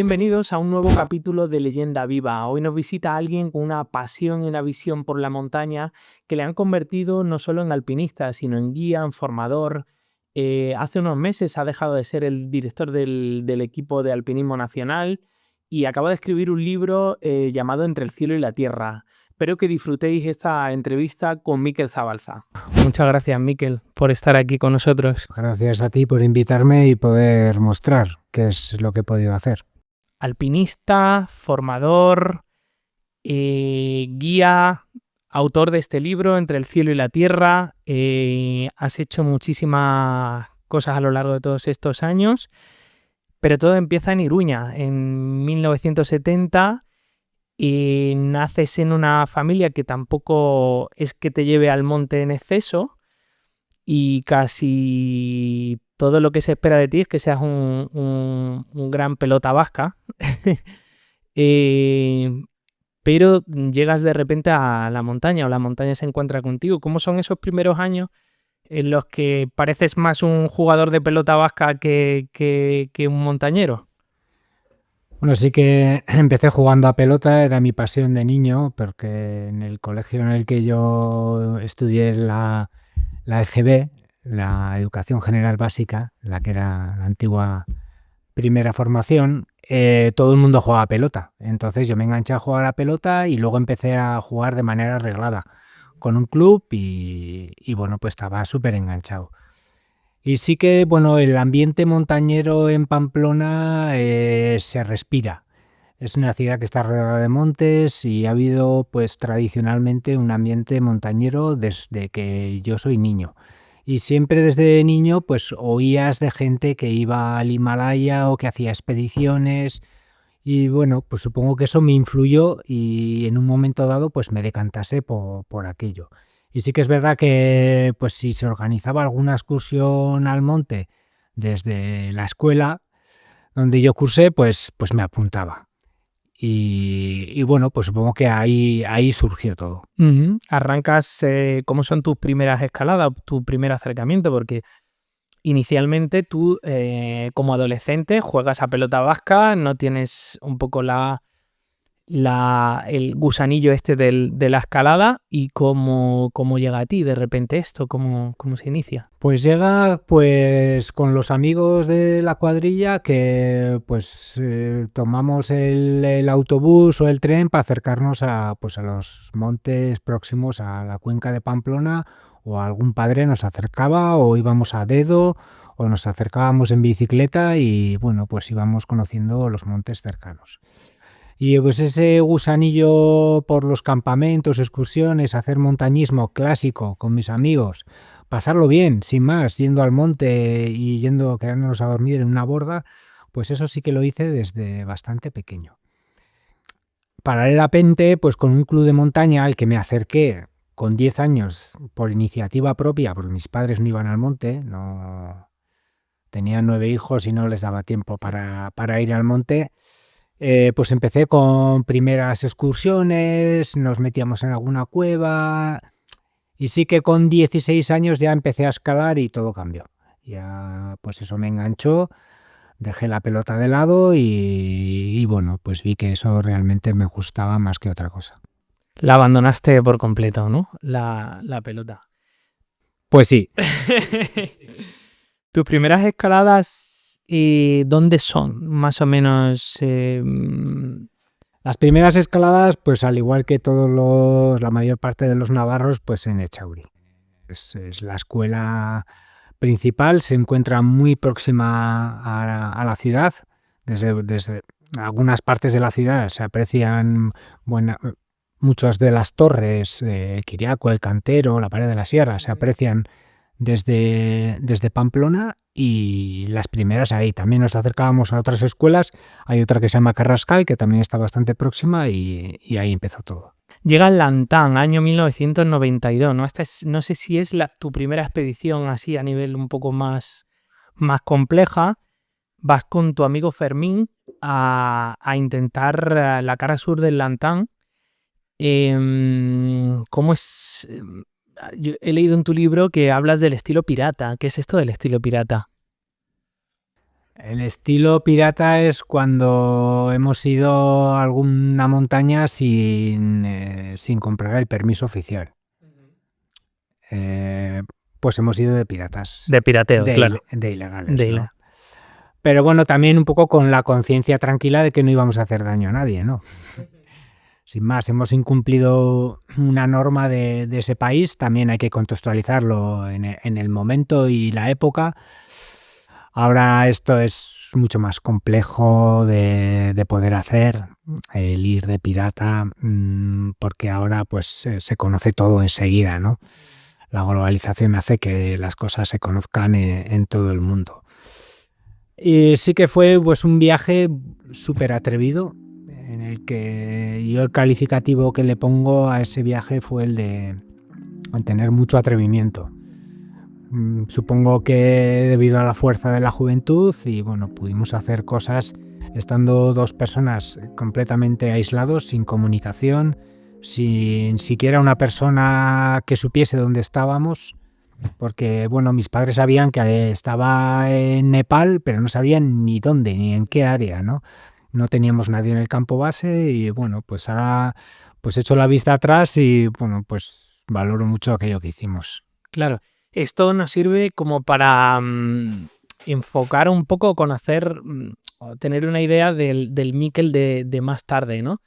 Bienvenidos a un nuevo capítulo de Leyenda Viva. Hoy nos visita alguien con una pasión y una visión por la montaña que le han convertido no solo en alpinista, sino en guía, en formador. Hace unos meses ha dejado de ser el director del equipo de alpinismo nacional y acaba de escribir un libro llamado Entre el cielo y la tierra. Espero que disfrutéis esta entrevista con Mikel Zabalza. Muchas gracias, Mikel, por estar aquí con nosotros. Gracias a ti por invitarme y poder mostrar qué es lo que he podido hacer. Alpinista, formador, guía, autor de este libro, Entre el cielo y la tierra. Has hecho muchísimas cosas a lo largo de todos estos años, pero todo empieza en Iruña, en 1970, y naces en una familia que tampoco es que te lleve al monte en exceso, y casi todo lo que se espera de ti es que seas un gran pelota vasca. Pero llegas de repente a la montaña o la montaña se encuentra contigo. ¿Cómo son esos primeros años en los que pareces más un jugador de pelota vasca que un montañero? Bueno, sí que empecé jugando a pelota, era mi pasión de niño, porque en el colegio en el que yo estudié la EGB, la Educación General Básica, la que era la antigua primera formación, todo el mundo jugaba a pelota. Entonces yo me enganché a jugar a pelota y luego empecé a jugar de manera reglada con un club y bueno, pues estaba súper enganchado. Y sí que, bueno, el ambiente montañero en Pamplona se respira. Es una ciudad que está rodeada de montes y ha habido, pues, tradicionalmente un ambiente montañero desde que yo soy niño. Y siempre desde niño, pues, oías de gente que iba al Himalaya o que hacía expediciones. Y bueno, pues supongo que eso me influyó y en un momento dado, pues me decantase por aquello. Y sí que es verdad que, pues si se organizaba alguna excursión al monte desde la escuela donde yo cursé, pues me apuntaba. Y bueno, pues supongo que ahí surgió todo. Arrancas, ¿cómo son tus primeras escaladas, tu primer acercamiento? Porque inicialmente tú, como adolescente, juegas a pelota vasca, no tienes un poco el gusanillo este de la escalada. ¿Y cómo llega a ti de repente esto? ¿Cómo se inicia? Pues llega pues con los amigos de la cuadrilla que pues tomamos el autobús o el tren para acercarnos pues a los montes próximos a la cuenca de Pamplona, o algún padre nos acercaba o íbamos a dedo o nos acercábamos en bicicleta y bueno, pues íbamos conociendo los montes cercanos. Y pues ese gusanillo por los campamentos, excursiones, hacer montañismo clásico con mis amigos, pasarlo bien, sin más, yendo al monte y quedándonos a dormir en una borda, pues eso sí que lo hice desde bastante pequeño. Paralelamente, pues con un club de montaña al que me acerqué con 10 años por iniciativa propia, porque mis padres no iban al monte, no tenían 9 hijos y no les daba tiempo para ir al monte. Pues empecé con primeras excursiones, nos metíamos en alguna cueva y sí que con 16 años ya empecé a escalar y todo cambió. Ya pues eso me enganchó, dejé la pelota de lado y bueno, pues vi que eso realmente me gustaba más que otra cosa. La abandonaste por completo, ¿no? La pelota. Pues sí. ¿Tus primeras escaladas dónde son? Más o menos. Las primeras escaladas, pues al igual que la mayor parte de los navarros, pues en Echauri. Es la escuela principal, se encuentra muy próxima a la ciudad. Desde algunas partes de la ciudad se aprecian muchas de las torres, Quiriaco, el Cantero, la Pared de la Sierra, se aprecian desde Pamplona, y las primeras ahí. También nos acercábamos a otras escuelas, hay otra que se llama Carrascal, que también está bastante próxima, y ahí empezó todo. Llega el Lantán, año 1992, ¿no? No sé si es tu primera expedición así a nivel un poco más compleja. Vas con tu amigo Fermín a intentar la cara sur del Lantán. ¿Cómo es? Yo he leído en tu libro que hablas del estilo pirata. ¿Qué es esto del estilo pirata? El estilo pirata es cuando hemos ido a alguna montaña sin comprar el permiso oficial. Pues hemos ido de piratas. De pirateo, claro. De ilegales, ¿no? Pero bueno, también un poco con la conciencia tranquila de que no íbamos a hacer daño a nadie, ¿no? Sin más, hemos incumplido una norma de ese país, también hay que contextualizarlo en el momento y la época. Ahora esto es mucho más complejo de poder hacer, el ir de pirata, porque ahora pues se conoce todo enseguida, ¿no? La globalización hace que las cosas se conozcan en todo el mundo. Y sí que fue pues un viaje súper atrevido, en el que yo el calificativo que le pongo a ese viaje fue el de tener mucho atrevimiento. Supongo que debido a la fuerza de la juventud y bueno, pudimos hacer cosas estando dos personas completamente aislados, sin comunicación, sin siquiera una persona que supiese dónde estábamos, porque bueno, mis padres sabían que estaba en Nepal, pero no sabían ni dónde, ni en qué área, ¿no? No teníamos nadie en el campo base y bueno, pues ahora pues echo la vista atrás y bueno, pues valoro mucho aquello que hicimos. Claro, esto nos sirve como para enfocar un poco, conocer, o tener una idea del Mikel de más tarde, ¿no?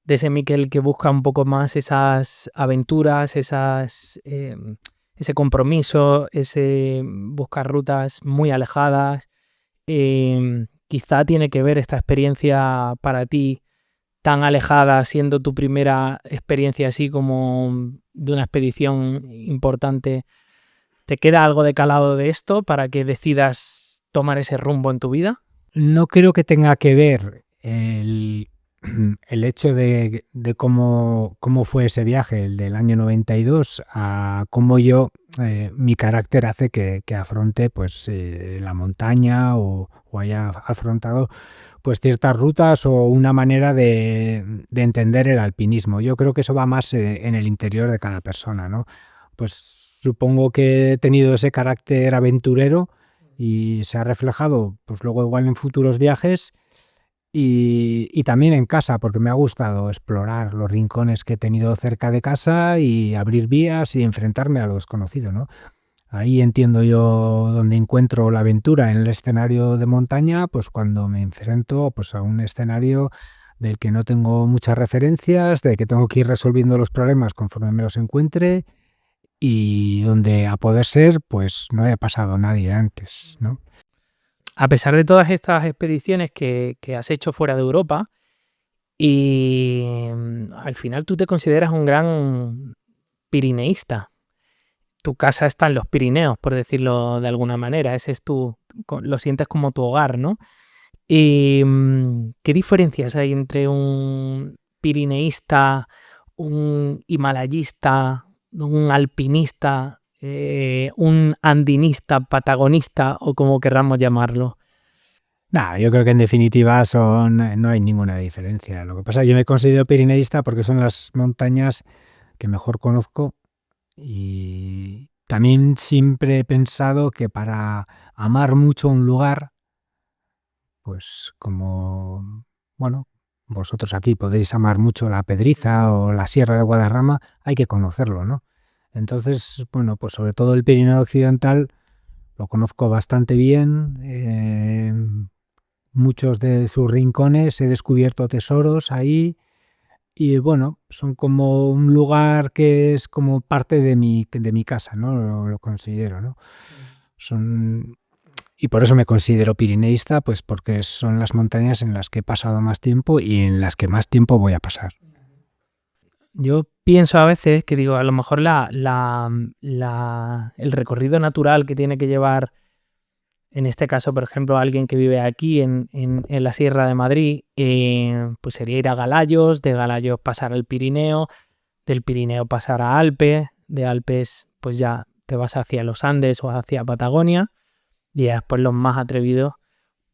De ese Mikel que busca un poco más esas aventuras, ese compromiso, ese buscar rutas muy alejadas. Quizá tiene que ver esta experiencia para ti tan alejada, siendo tu primera experiencia así como de una expedición importante. ¿Te queda algo de calado de esto para que decidas tomar ese rumbo en tu vida? No creo que tenga que ver el hecho de cómo fue ese viaje, el del año 92, a cómo mi carácter hace que afronte pues, la montaña o haya afrontado pues, ciertas rutas o una manera de entender el alpinismo. Yo creo que eso va más en el interior de cada persona, ¿no? Pues supongo que he tenido ese carácter aventurero y se ha reflejado pues luego igual en futuros viajes y también en casa, porque me ha gustado explorar los rincones que he tenido cerca de casa y abrir vías y enfrentarme a lo desconocido, ¿no? Ahí entiendo yo donde encuentro la aventura en el escenario de montaña, pues cuando me enfrento pues a un escenario del que no tengo muchas referencias, de que tengo que ir resolviendo los problemas conforme me los encuentre y donde a poder ser pues no haya pasado nadie antes, ¿no? A pesar de todas estas expediciones que has hecho fuera de Europa, y al final tú te consideras un gran pirineísta. Tu casa está en los Pirineos, por decirlo de alguna manera. Ese es lo sientes como tu hogar, ¿no? ¿Y qué diferencias hay entre un pirineísta, un himalayista, un alpinista, un andinista, patagonista o como querramos llamarlo? Nah, yo creo que en definitiva no hay ninguna diferencia. Lo que pasa es que yo me considero pirineísta porque son las montañas que mejor conozco y también siempre he pensado que para amar mucho un lugar, pues como, bueno, vosotros aquí podéis amar mucho la Pedriza o la Sierra de Guadarrama, hay que conocerlo, ¿no? Entonces, bueno, pues sobre todo el Pirineo Occidental lo conozco bastante bien. Muchos de sus rincones he descubierto tesoros ahí y bueno, son como un lugar que es como parte de mi casa, ¿no? Lo considero, ¿no? Y por eso me considero pirineísta, pues porque son las montañas en las que he pasado más tiempo y en las que más tiempo voy a pasar. Yo pienso a veces que digo, a lo mejor el recorrido natural que tiene que llevar, en este caso, por ejemplo, alguien que vive aquí en la Sierra de Madrid, pues sería ir a Galayos, de Galayos pasar al Pirineo, del Pirineo pasar a Alpes, de Alpes pues ya te vas hacia los Andes o hacia Patagonia, y después los más atrevidos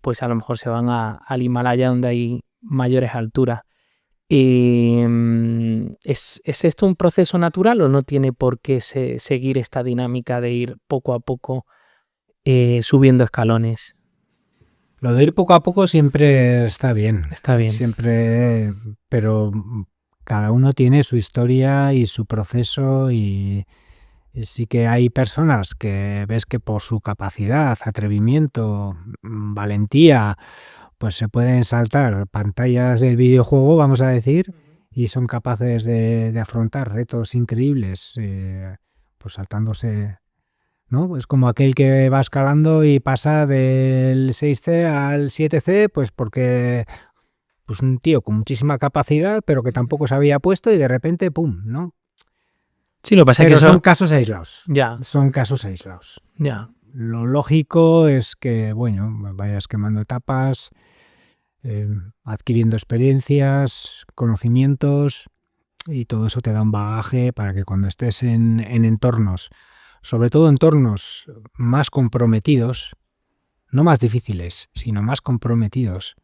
pues a lo mejor se van al Himalaya donde hay mayores alturas. ¿Es esto un proceso natural o no tiene por qué seguir esta dinámica de ir poco a poco subiendo escalones? Lo de ir poco a poco siempre está bien. Está bien. Siempre, pero cada uno tiene su historia y su proceso y sí que hay personas que ves que por su capacidad, atrevimiento, valentía, pues se pueden saltar pantallas del videojuego, vamos a decir, y son capaces de afrontar retos increíbles, pues saltándose, ¿no? Es como aquel que va escalando y pasa del 6C al 7C, pues porque pues un tío con muchísima capacidad, pero que tampoco se había puesto y de repente, ¡pum!, ¿no? Sí, lo que pasa es Pero que son casos aislados. Ya, Son casos aislados. ya. Lo lógico es que, bueno, vayas quemando etapas, adquiriendo experiencias, conocimientos, y todo eso te da un bagaje para que cuando estés en entornos, sobre todo entornos más comprometidos, no más difíciles, sino más comprometidos,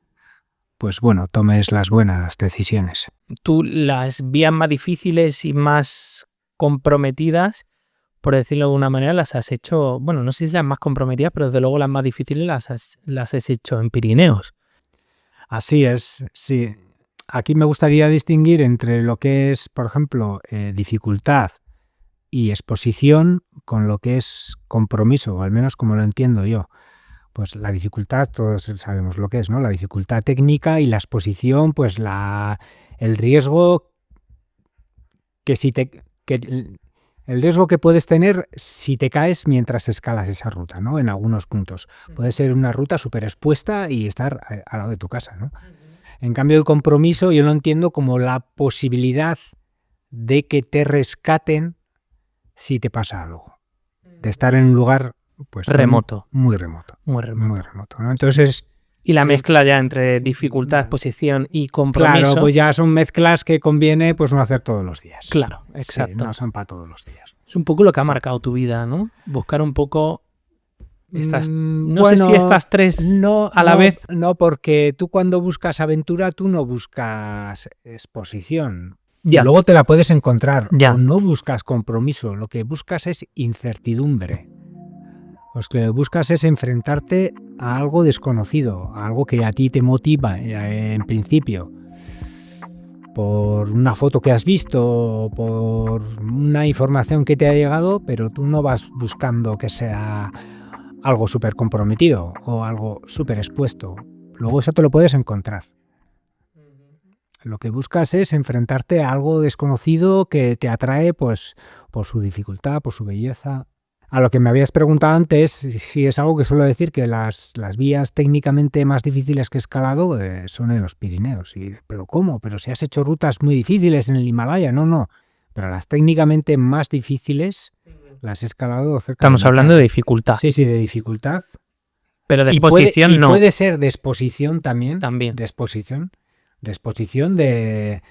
pues bueno, tomes las buenas decisiones. Tú las vías más difíciles y más comprometidas, por decirlo de alguna manera, las has hecho, bueno, no sé si las más comprometidas, pero desde luego las más difíciles las has hecho en Pirineos. Así es, sí. Aquí me gustaría distinguir entre lo que es, por ejemplo, dificultad y exposición con lo que es compromiso, o al menos como lo entiendo yo. Pues la dificultad, todos sabemos lo que es, ¿no? La dificultad técnica y la exposición, pues el riesgo el riesgo que puedes tener si te caes mientras escalas esa ruta, ¿no? En algunos puntos. Puede ser una ruta súper expuesta y estar al lado de tu casa, ¿no? En cambio, el compromiso yo lo entiendo como la posibilidad de que te rescaten si te pasa algo. De estar en un lugar pues Remoto. muy remoto. Muy remoto. Muy remoto, ¿no? Entonces, Y la mezcla ya entre dificultad, exposición y compromiso. claro, pues ya son mezclas que conviene pues no hacer todos los días. Claro, exacto. Sí, no son para todos los días. Es un poco lo que ha Sí. marcado tu vida, ¿no? Buscar un poco estas, no Bueno, sé si estas tres a la vez. No, porque tú cuando buscas aventura, tú no buscas exposición. Ya. Luego te la puedes encontrar. Ya. O no buscas compromiso, lo que buscas es incertidumbre. Lo que buscas es enfrentarte a algo desconocido, a algo que a ti te motiva en principio. Por una foto que has visto, por una información que te ha llegado, pero tú no vas buscando que sea algo súper comprometido o algo súper expuesto. Luego eso te lo puedes encontrar. Lo que buscas es enfrentarte a algo desconocido que te atrae pues, por su dificultad, por su belleza. A lo que me habías preguntado antes, si es algo que suelo decir, que las vías técnicamente más difíciles que he escalado son en los Pirineos. ¿Pero cómo? ¿Pero si has hecho rutas muy difíciles en el Himalaya? No. Pero las técnicamente más difíciles las he escalado cerca. Estamos hablando de dificultad. Sí, de dificultad. Pero de exposición no. Puede ser de exposición también. También. De exposición. De exposición de...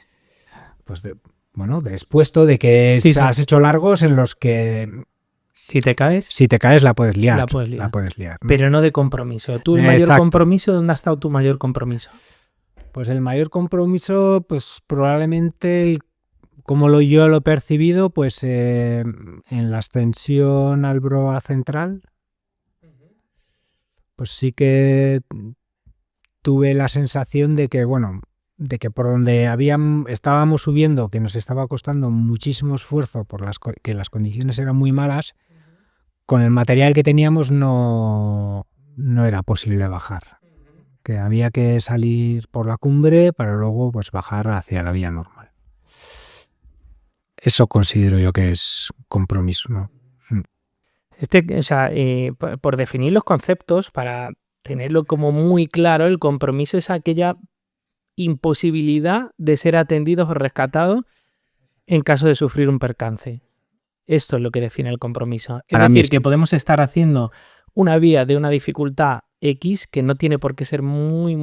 Pues de expuesto, de que has hecho largos en los que... Si te caes... Si te caes la puedes liar. La puedes liar. ¿no? Pero no de compromiso. ¿Tú el mayor compromiso? ¿Dónde ha estado tu mayor compromiso? Pues el mayor compromiso, pues probablemente, como yo lo he percibido, pues en la ascensión al Broa Central, pues sí que tuve la sensación de que, de que por donde estábamos subiendo, que nos estaba costando muchísimo esfuerzo, que las condiciones eran muy malas, con el material que teníamos no era posible bajar. Que había que salir por la cumbre para luego pues bajar hacia la vía normal. Eso considero yo que es compromiso, ¿no? Por definir los conceptos, para tenerlo como muy claro, el compromiso es aquella imposibilidad de ser atendidos o rescatados en caso de sufrir un percance. Esto es lo que define el compromiso. Es decir, que podemos estar haciendo una vía de una dificultad X que no tiene por qué ser muy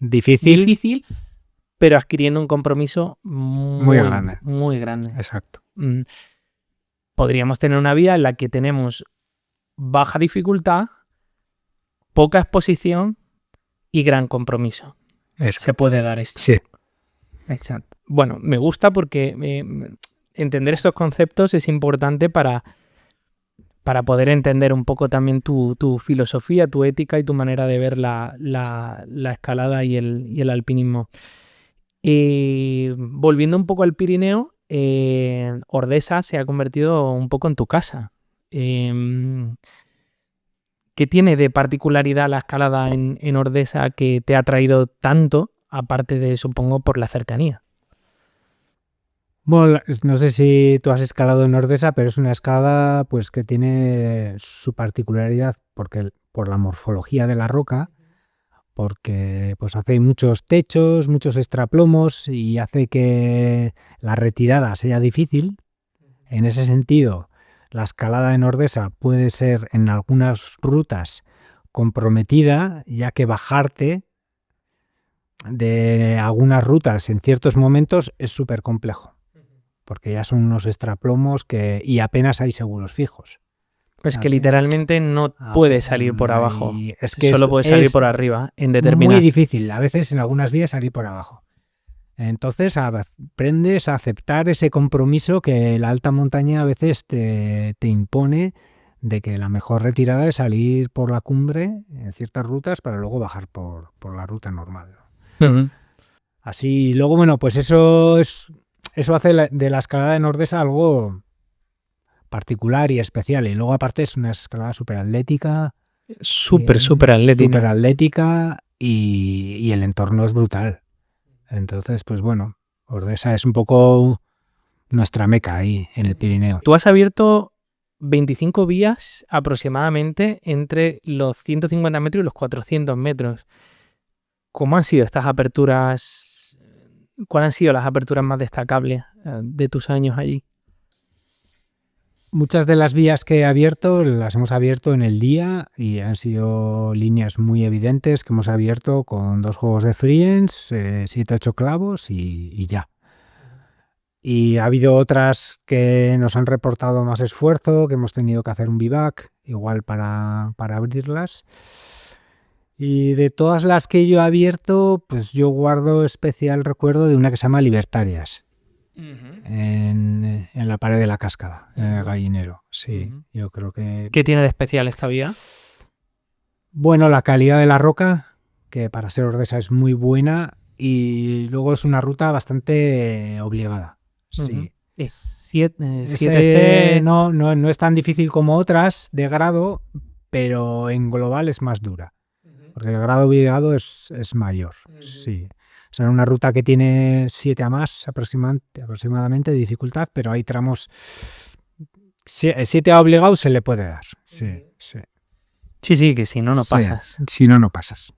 difícil, pero adquiriendo un compromiso muy grande. Muy grande. Exacto. Podríamos tener una vía en la que tenemos baja dificultad, poca exposición y gran compromiso. Exacto. Se puede dar esto. Sí. Exacto. Bueno, me gusta porque entender estos conceptos es importante para para poder entender un poco también tu filosofía, tu ética y tu manera de ver la escalada y el alpinismo. Volviendo un poco al Pirineo, Ordesa se ha convertido un poco en tu casa. ¿Qué tiene de particularidad la escalada en Ordesa que te ha atraído tanto, aparte de, supongo, por la cercanía? Bueno, no sé si tú has escalado en Ordesa, pero es una escalada pues que tiene su particularidad por la morfología de la roca, porque pues hace muchos techos, muchos extraplomos y hace que la retirada sea difícil. En ese sentido, la escalada en Ordesa puede ser en algunas rutas comprometida, ya que bajarte de algunas rutas en ciertos momentos es súper complejo, porque ya son unos extraplomos y apenas hay seguros fijos. Es que literalmente no puedes salir por abajo, es que solo puedes salir por arriba en determinadas. Muy difícil, a veces en algunas vías salir por abajo. Entonces aprendes a aceptar ese compromiso que la alta montaña a veces te impone, de que la mejor retirada es salir por la cumbre en ciertas rutas para luego bajar por la ruta normal. Uh-huh. Así, luego, bueno, pues eso hace de la escalada en Ordesa algo particular y especial. Y luego aparte es una escalada súper atlética. Súper atlética. Súper atlética y el entorno es brutal. Entonces, pues bueno, Ordesa es un poco nuestra meca ahí en el Pirineo. Tú has abierto 25 vías aproximadamente entre los 150 metros y los 400 metros. ¿Cómo han sido estas aperturas? ¿Cuáles han sido las aperturas más destacables de tus años allí? Muchas de las vías que he abierto las hemos abierto en el día y han sido líneas muy evidentes que hemos abierto con 2 juegos de Friends, 7-8 clavos y ya. Y ha habido otras que nos han reportado más esfuerzo, que hemos tenido que hacer un vivac igual para abrirlas. Y de todas las que yo he abierto, pues yo guardo especial recuerdo de una que se llama Libertarias. En la pared de la cascada, en el Gallinero. Sí, yo creo que... ¿Qué tiene de especial esta vía? Bueno, la calidad de la roca, que para ser Ordesa es muy buena, y luego es una ruta bastante obligada. Sí. Es 7C... No es tan difícil como otras de grado, pero en global es más dura, porque el grado obligado es mayor. Sí. O sea, una ruta que tiene 7 a más aproximadamente de dificultad, pero hay tramos... 7 a obligado se le puede dar. Sí. Sí, que si no, no pasas. Si no, no pasas.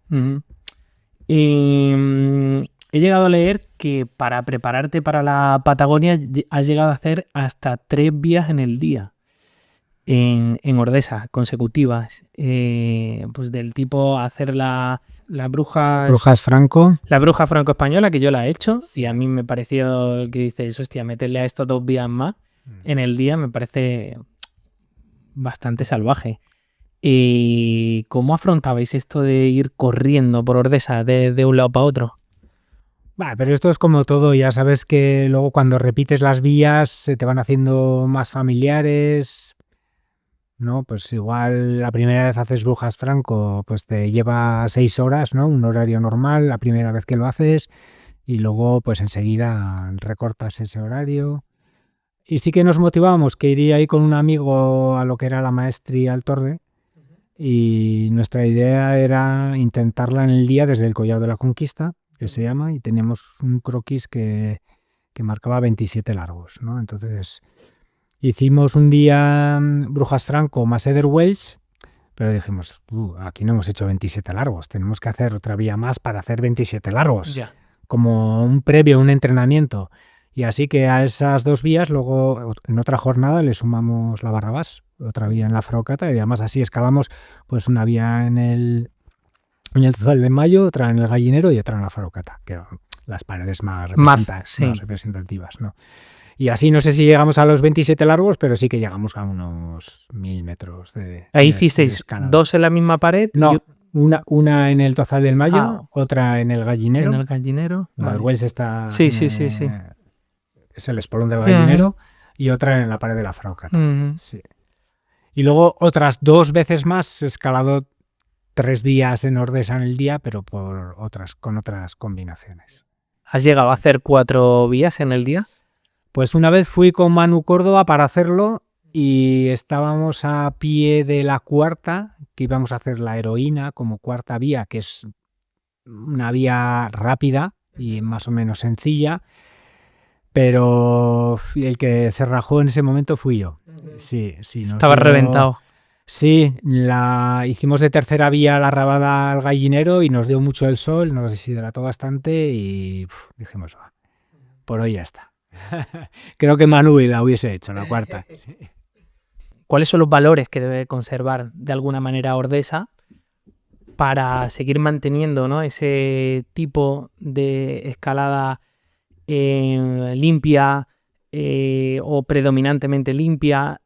He llegado a leer que para prepararte para la Patagonia has llegado a hacer hasta 3 vías en el día en Ordesa, consecutivas. Pues del tipo hacer las Brujas Franco. La bruja franco-española, que yo la he hecho, y a mí me pareció que dices, hostia, meterle a estos 2 vías más en el día me parece bastante salvaje. ¿Y cómo afrontabais esto de ir corriendo por Ordesa de un lado para otro? Pero esto es como todo, ya sabes que luego cuando repites las vías se te van haciendo más familiares, ¿no? Pues igual la primera vez haces Brujas Franco, pues te lleva 6 horas, ¿no? Un horario normal la primera vez que lo haces y luego pues enseguida recortas ese horario. Y sí que nos motivábamos que iría ahí con un amigo a lo que era la Maestría al Torre y nuestra idea era intentarla en el día desde el Collado de la Conquista, que se llama, y teníamos un croquis que marcaba 27 largos, ¿no? Entonces hicimos un día Brujas Franco más Wells, pero dijimos, aquí no hemos hecho 27 largos, tenemos que hacer otra vía más para hacer 27 largos, como un previo, un entrenamiento. Y así que a esas 2 vías, luego en otra jornada le sumamos la Barrabás, otra vía en la Fraocata, y además así escalamos pues una vía en el Tozal de Mayo, otra en el Gallinero y otra en la Fraocata, que eran las paredes más representativas, ¿no? Y así no sé si llegamos a los 27 largos, pero sí que llegamos a unos 1000 metros de... ¿Ahí hicisteis 2 en la misma pared? No, una en el Tozal del Mayo, otra en el Gallinero. En el Gallinero. La Wells está... Sí. Es el espolón del Gallinero y otra en la pared de la Fraocata. Sí. Y luego otras 2 veces más he escalado 3 días en Ordesa en el día, pero con otras combinaciones. ¿Has llegado a hacer 4 vías en el día? Pues una vez fui con Manu Córdoba para hacerlo y estábamos a pie de la cuarta, que íbamos a hacer la heroína como cuarta vía, que es una vía rápida y más o menos sencilla, pero el que se rajó en ese momento fui yo. Sí, Estaba reventado. Sí, hicimos de tercera vía la Rabada al Gallinero y nos dio mucho el sol, nos deshidrató bastante y dijimos, por hoy ya está. Creo que Manu la hubiese hecho, la cuarta. Sí. ¿Cuáles son los valores que debe conservar de alguna manera Ordesa para seguir manteniendo, ¿no?, ese tipo de escalada limpia o predominantemente limpia?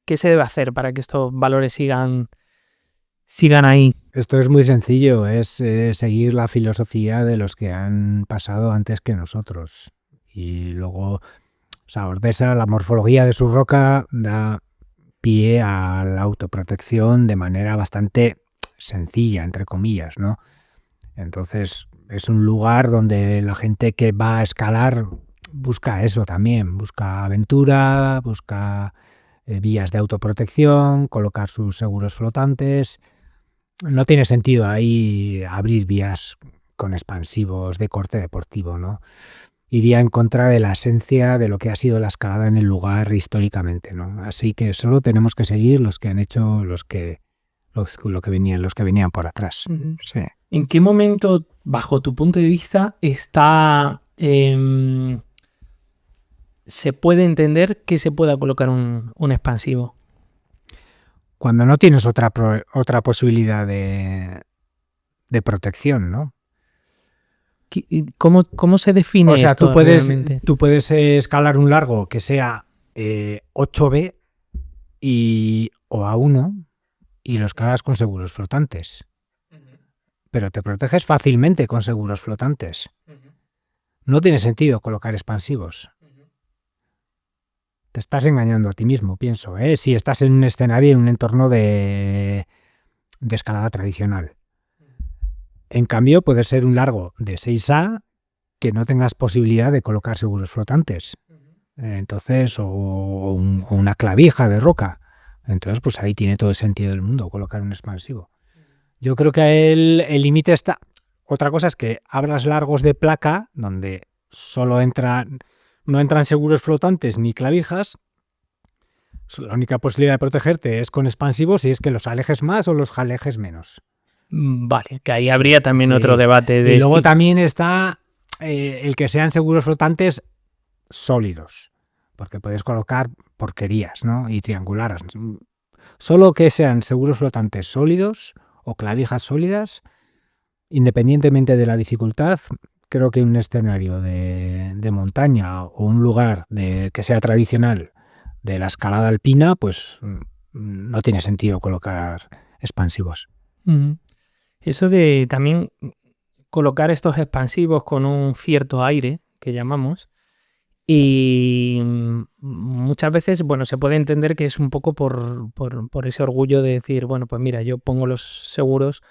¿Qué se debe hacer para que estos valores sigan ahí? Esto es muy sencillo, es seguir la filosofía de los que han pasado antes que nosotros. Y luego, Ordesa, la morfología de su roca da pie a la autoprotección de manera bastante sencilla, entre comillas, ¿no? Entonces es un lugar donde la gente que va a escalar busca eso también, busca aventura, busca vías de autoprotección, colocar sus seguros flotantes. No tiene sentido ahí abrir vías con expansivos de corte deportivo, ¿no? Iría en contra de la esencia de lo que ha sido la escalada en el lugar históricamente, ¿no? Así que solo tenemos que seguir los que han hecho los que venían por atrás. Sí. ¿En qué momento, bajo tu punto de vista, se puede entender que se pueda colocar un expansivo? Cuando no tienes otra posibilidad de protección, ¿no? ¿Cómo se define o sea, esto realmente? Tú puedes escalar un largo que sea 8B o A1 y lo escalas con seguros flotantes. Pero te proteges fácilmente con seguros flotantes. No tiene sentido colocar expansivos. Te estás engañando a ti mismo, pienso, si estás en un escenario, en un entorno de escalada tradicional. En cambio, puede ser un largo de 6A que no tengas posibilidad de colocar seguros flotantes. Entonces, o una clavija de roca. Entonces, pues ahí tiene todo el sentido del mundo colocar un expansivo. Yo creo que el límite está... Otra cosa es que abras largos de placa donde no entran seguros flotantes ni clavijas. La única posibilidad de protegerte es con expansivos y es que los alejes más o los alejes menos. Vale, que ahí habría también otro debate. Y luego también está el que sean seguros flotantes sólidos, porque puedes colocar porquerías, ¿no? Y triangulares. Solo que sean seguros flotantes sólidos o clavijas sólidas, independientemente de la dificultad, creo que un escenario de montaña o un lugar que sea tradicional de la escalada alpina, pues no tiene sentido colocar expansivos. Eso de también colocar estos expansivos con un cierto aire, que llamamos, y muchas veces, bueno, se puede entender que es un poco por ese orgullo de decir, bueno, pues mira, yo pongo los seguros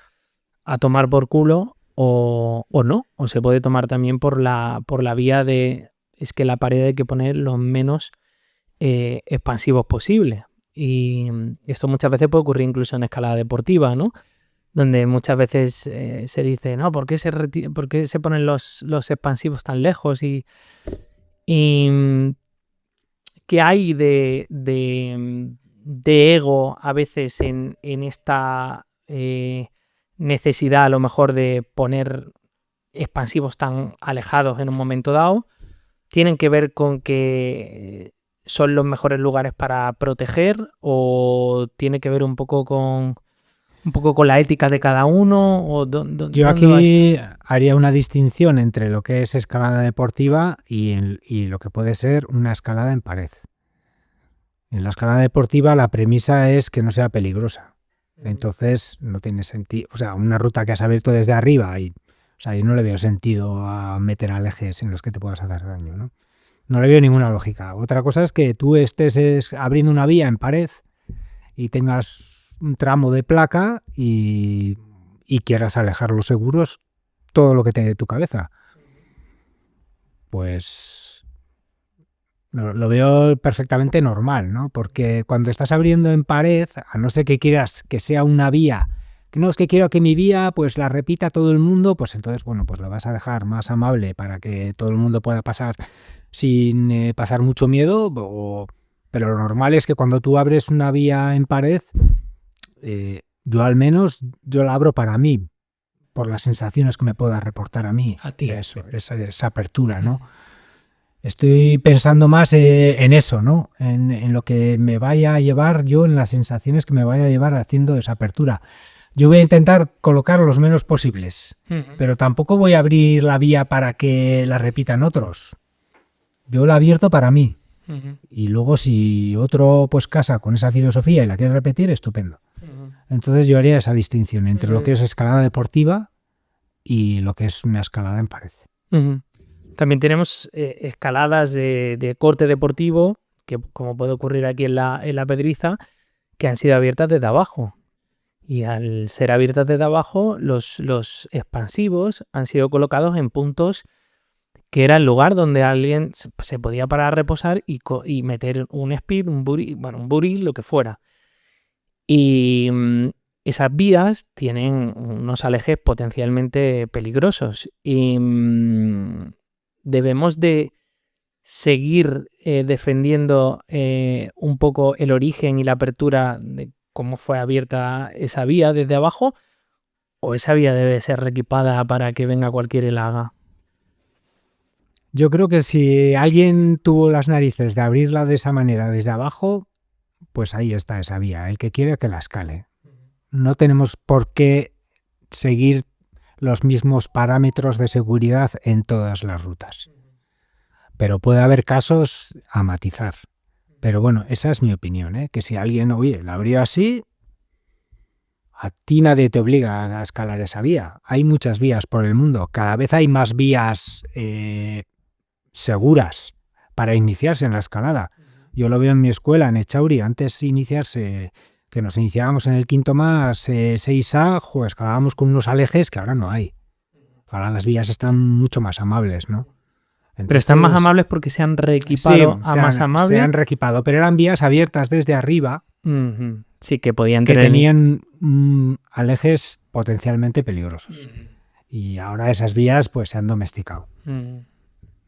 a tomar por culo o no, o se puede tomar también por la vía de, es que la pared hay que poner los menos expansivos posible. Y esto muchas veces puede ocurrir incluso en escalada deportiva, ¿no? Donde muchas veces se dice, no, ¿por qué se ponen los expansivos tan lejos? Y ¿qué hay de ego a veces en esta necesidad a lo mejor de poner expansivos tan alejados en un momento dado? ¿Tienen que ver con que son los mejores lugares para proteger o tiene que ver un poco con la ética de cada uno? Yo aquí haría una distinción entre lo que es escalada deportiva y lo que puede ser una escalada en pared. En la escalada deportiva la premisa es que no sea peligrosa. Entonces no tiene sentido. O sea, una ruta que has abierto desde arriba, yo no le veo sentido a meter alejes en los que te puedas hacer daño, ¿no? No le veo ninguna lógica. Otra cosa es que tú estés abriendo una vía en pared y tengas un tramo de placa y quieras alejar los seguros todo lo que te dé tu cabeza. Pues lo veo perfectamente normal, ¿no? Porque cuando estás abriendo en pared, a no ser que quieras que sea una vía, que no es que quiero que mi vía pues la repita todo el mundo, pues entonces, bueno, pues lo vas a dejar más amable para que todo el mundo pueda pasar sin pasar mucho miedo, pero lo normal es que cuando tú abres una vía en pared, yo al menos, yo la abro para mí, por las sensaciones que me pueda reportar a mí. A ti. Eso, esa apertura, ¿no? Estoy pensando más en eso, ¿no? En lo que me vaya a llevar yo, en las sensaciones que me vaya a llevar haciendo esa apertura. Yo voy a intentar colocar los menos posibles, pero tampoco voy a abrir la vía para que la repitan otros. Yo la abierto para mí. Y luego si otro pues casa con esa filosofía y la quiere repetir, estupendo. Entonces yo haría esa distinción entre lo que es escalada deportiva y lo que es una escalada en pared. También tenemos escaladas de corte deportivo, que como puede ocurrir aquí en la Pedriza, que han sido abiertas desde abajo. Y al ser abiertas desde abajo, los expansivos han sido colocados en puntos que era el lugar donde alguien se podía parar a reposar y meter un speed, un booty, lo que fuera. Y esas vías tienen unos alejes potencialmente peligrosos. Y debemos de seguir defendiendo un poco el origen y la apertura de cómo fue abierta esa vía desde abajo, o esa vía debe ser reequipada para que venga cualquiera y la haga. Yo creo que si alguien tuvo las narices de abrirla de esa manera desde abajo, pues ahí está esa vía. El que quiere que la escale. No tenemos por qué seguir los mismos parámetros de seguridad en todas las rutas. Pero puede haber casos a matizar. Pero bueno, esa es mi opinión, ¿eh? Que si alguien, oye, la abrió así, a ti nadie te obliga a escalar esa vía. Hay muchas vías por el mundo. Cada vez hay más vías seguras para iniciarse en la escalada. Yo lo veo en mi escuela, en Echauri, antes de iniciarse, que nos iniciábamos en el quinto más 6A, escalábamos con unos alejes que ahora no hay. Ahora las vías están mucho más amables, ¿no? Entonces, pero están más amables porque se han reequipado más amables. Se han reequipado, pero eran vías abiertas desde arriba. Sí, que podían que tenían alejes potencialmente peligrosos. Y ahora esas vías pues se han domesticado.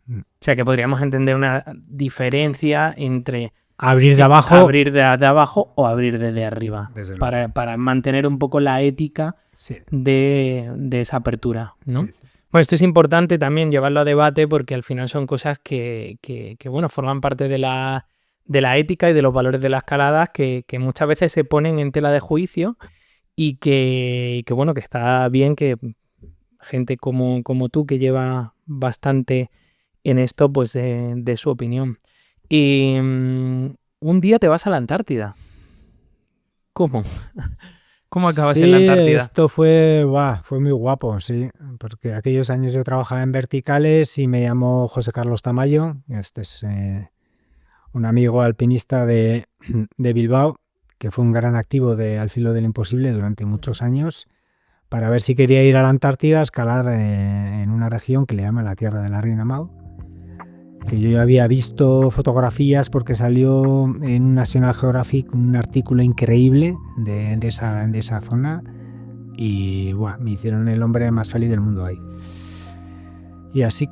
O sea, que podríamos entender una diferencia entre abrir de abajo o abrir desde arriba, para mantener un poco la ética de esa apertura, ¿no? Sí. Bueno, esto es importante también llevarlo a debate porque al final son cosas que bueno, forman parte de la ética y de los valores de la escalada que muchas veces se ponen en tela de juicio y que bueno, que está bien que gente como tú, que lleva bastante en esto, pues de su opinión. Y un día te vas a la Antártida. ¿Cómo? ¿Cómo acabas en la Antártida? Esto fue muy guapo, sí, porque aquellos años yo trabajaba en verticales y me llamó José Carlos Tamayo. Este es un amigo alpinista de Bilbao, que fue un gran activo de Al Filo del Imposible durante muchos años, para ver si quería ir a la Antártida a escalar en una región que le llaman la Tierra de la Reina Mau, que yo ya había visto fotografías porque salió en National Geographic un artículo increíble de esa zona y me hicieron el hombre más feliz del mundo ahí. Y así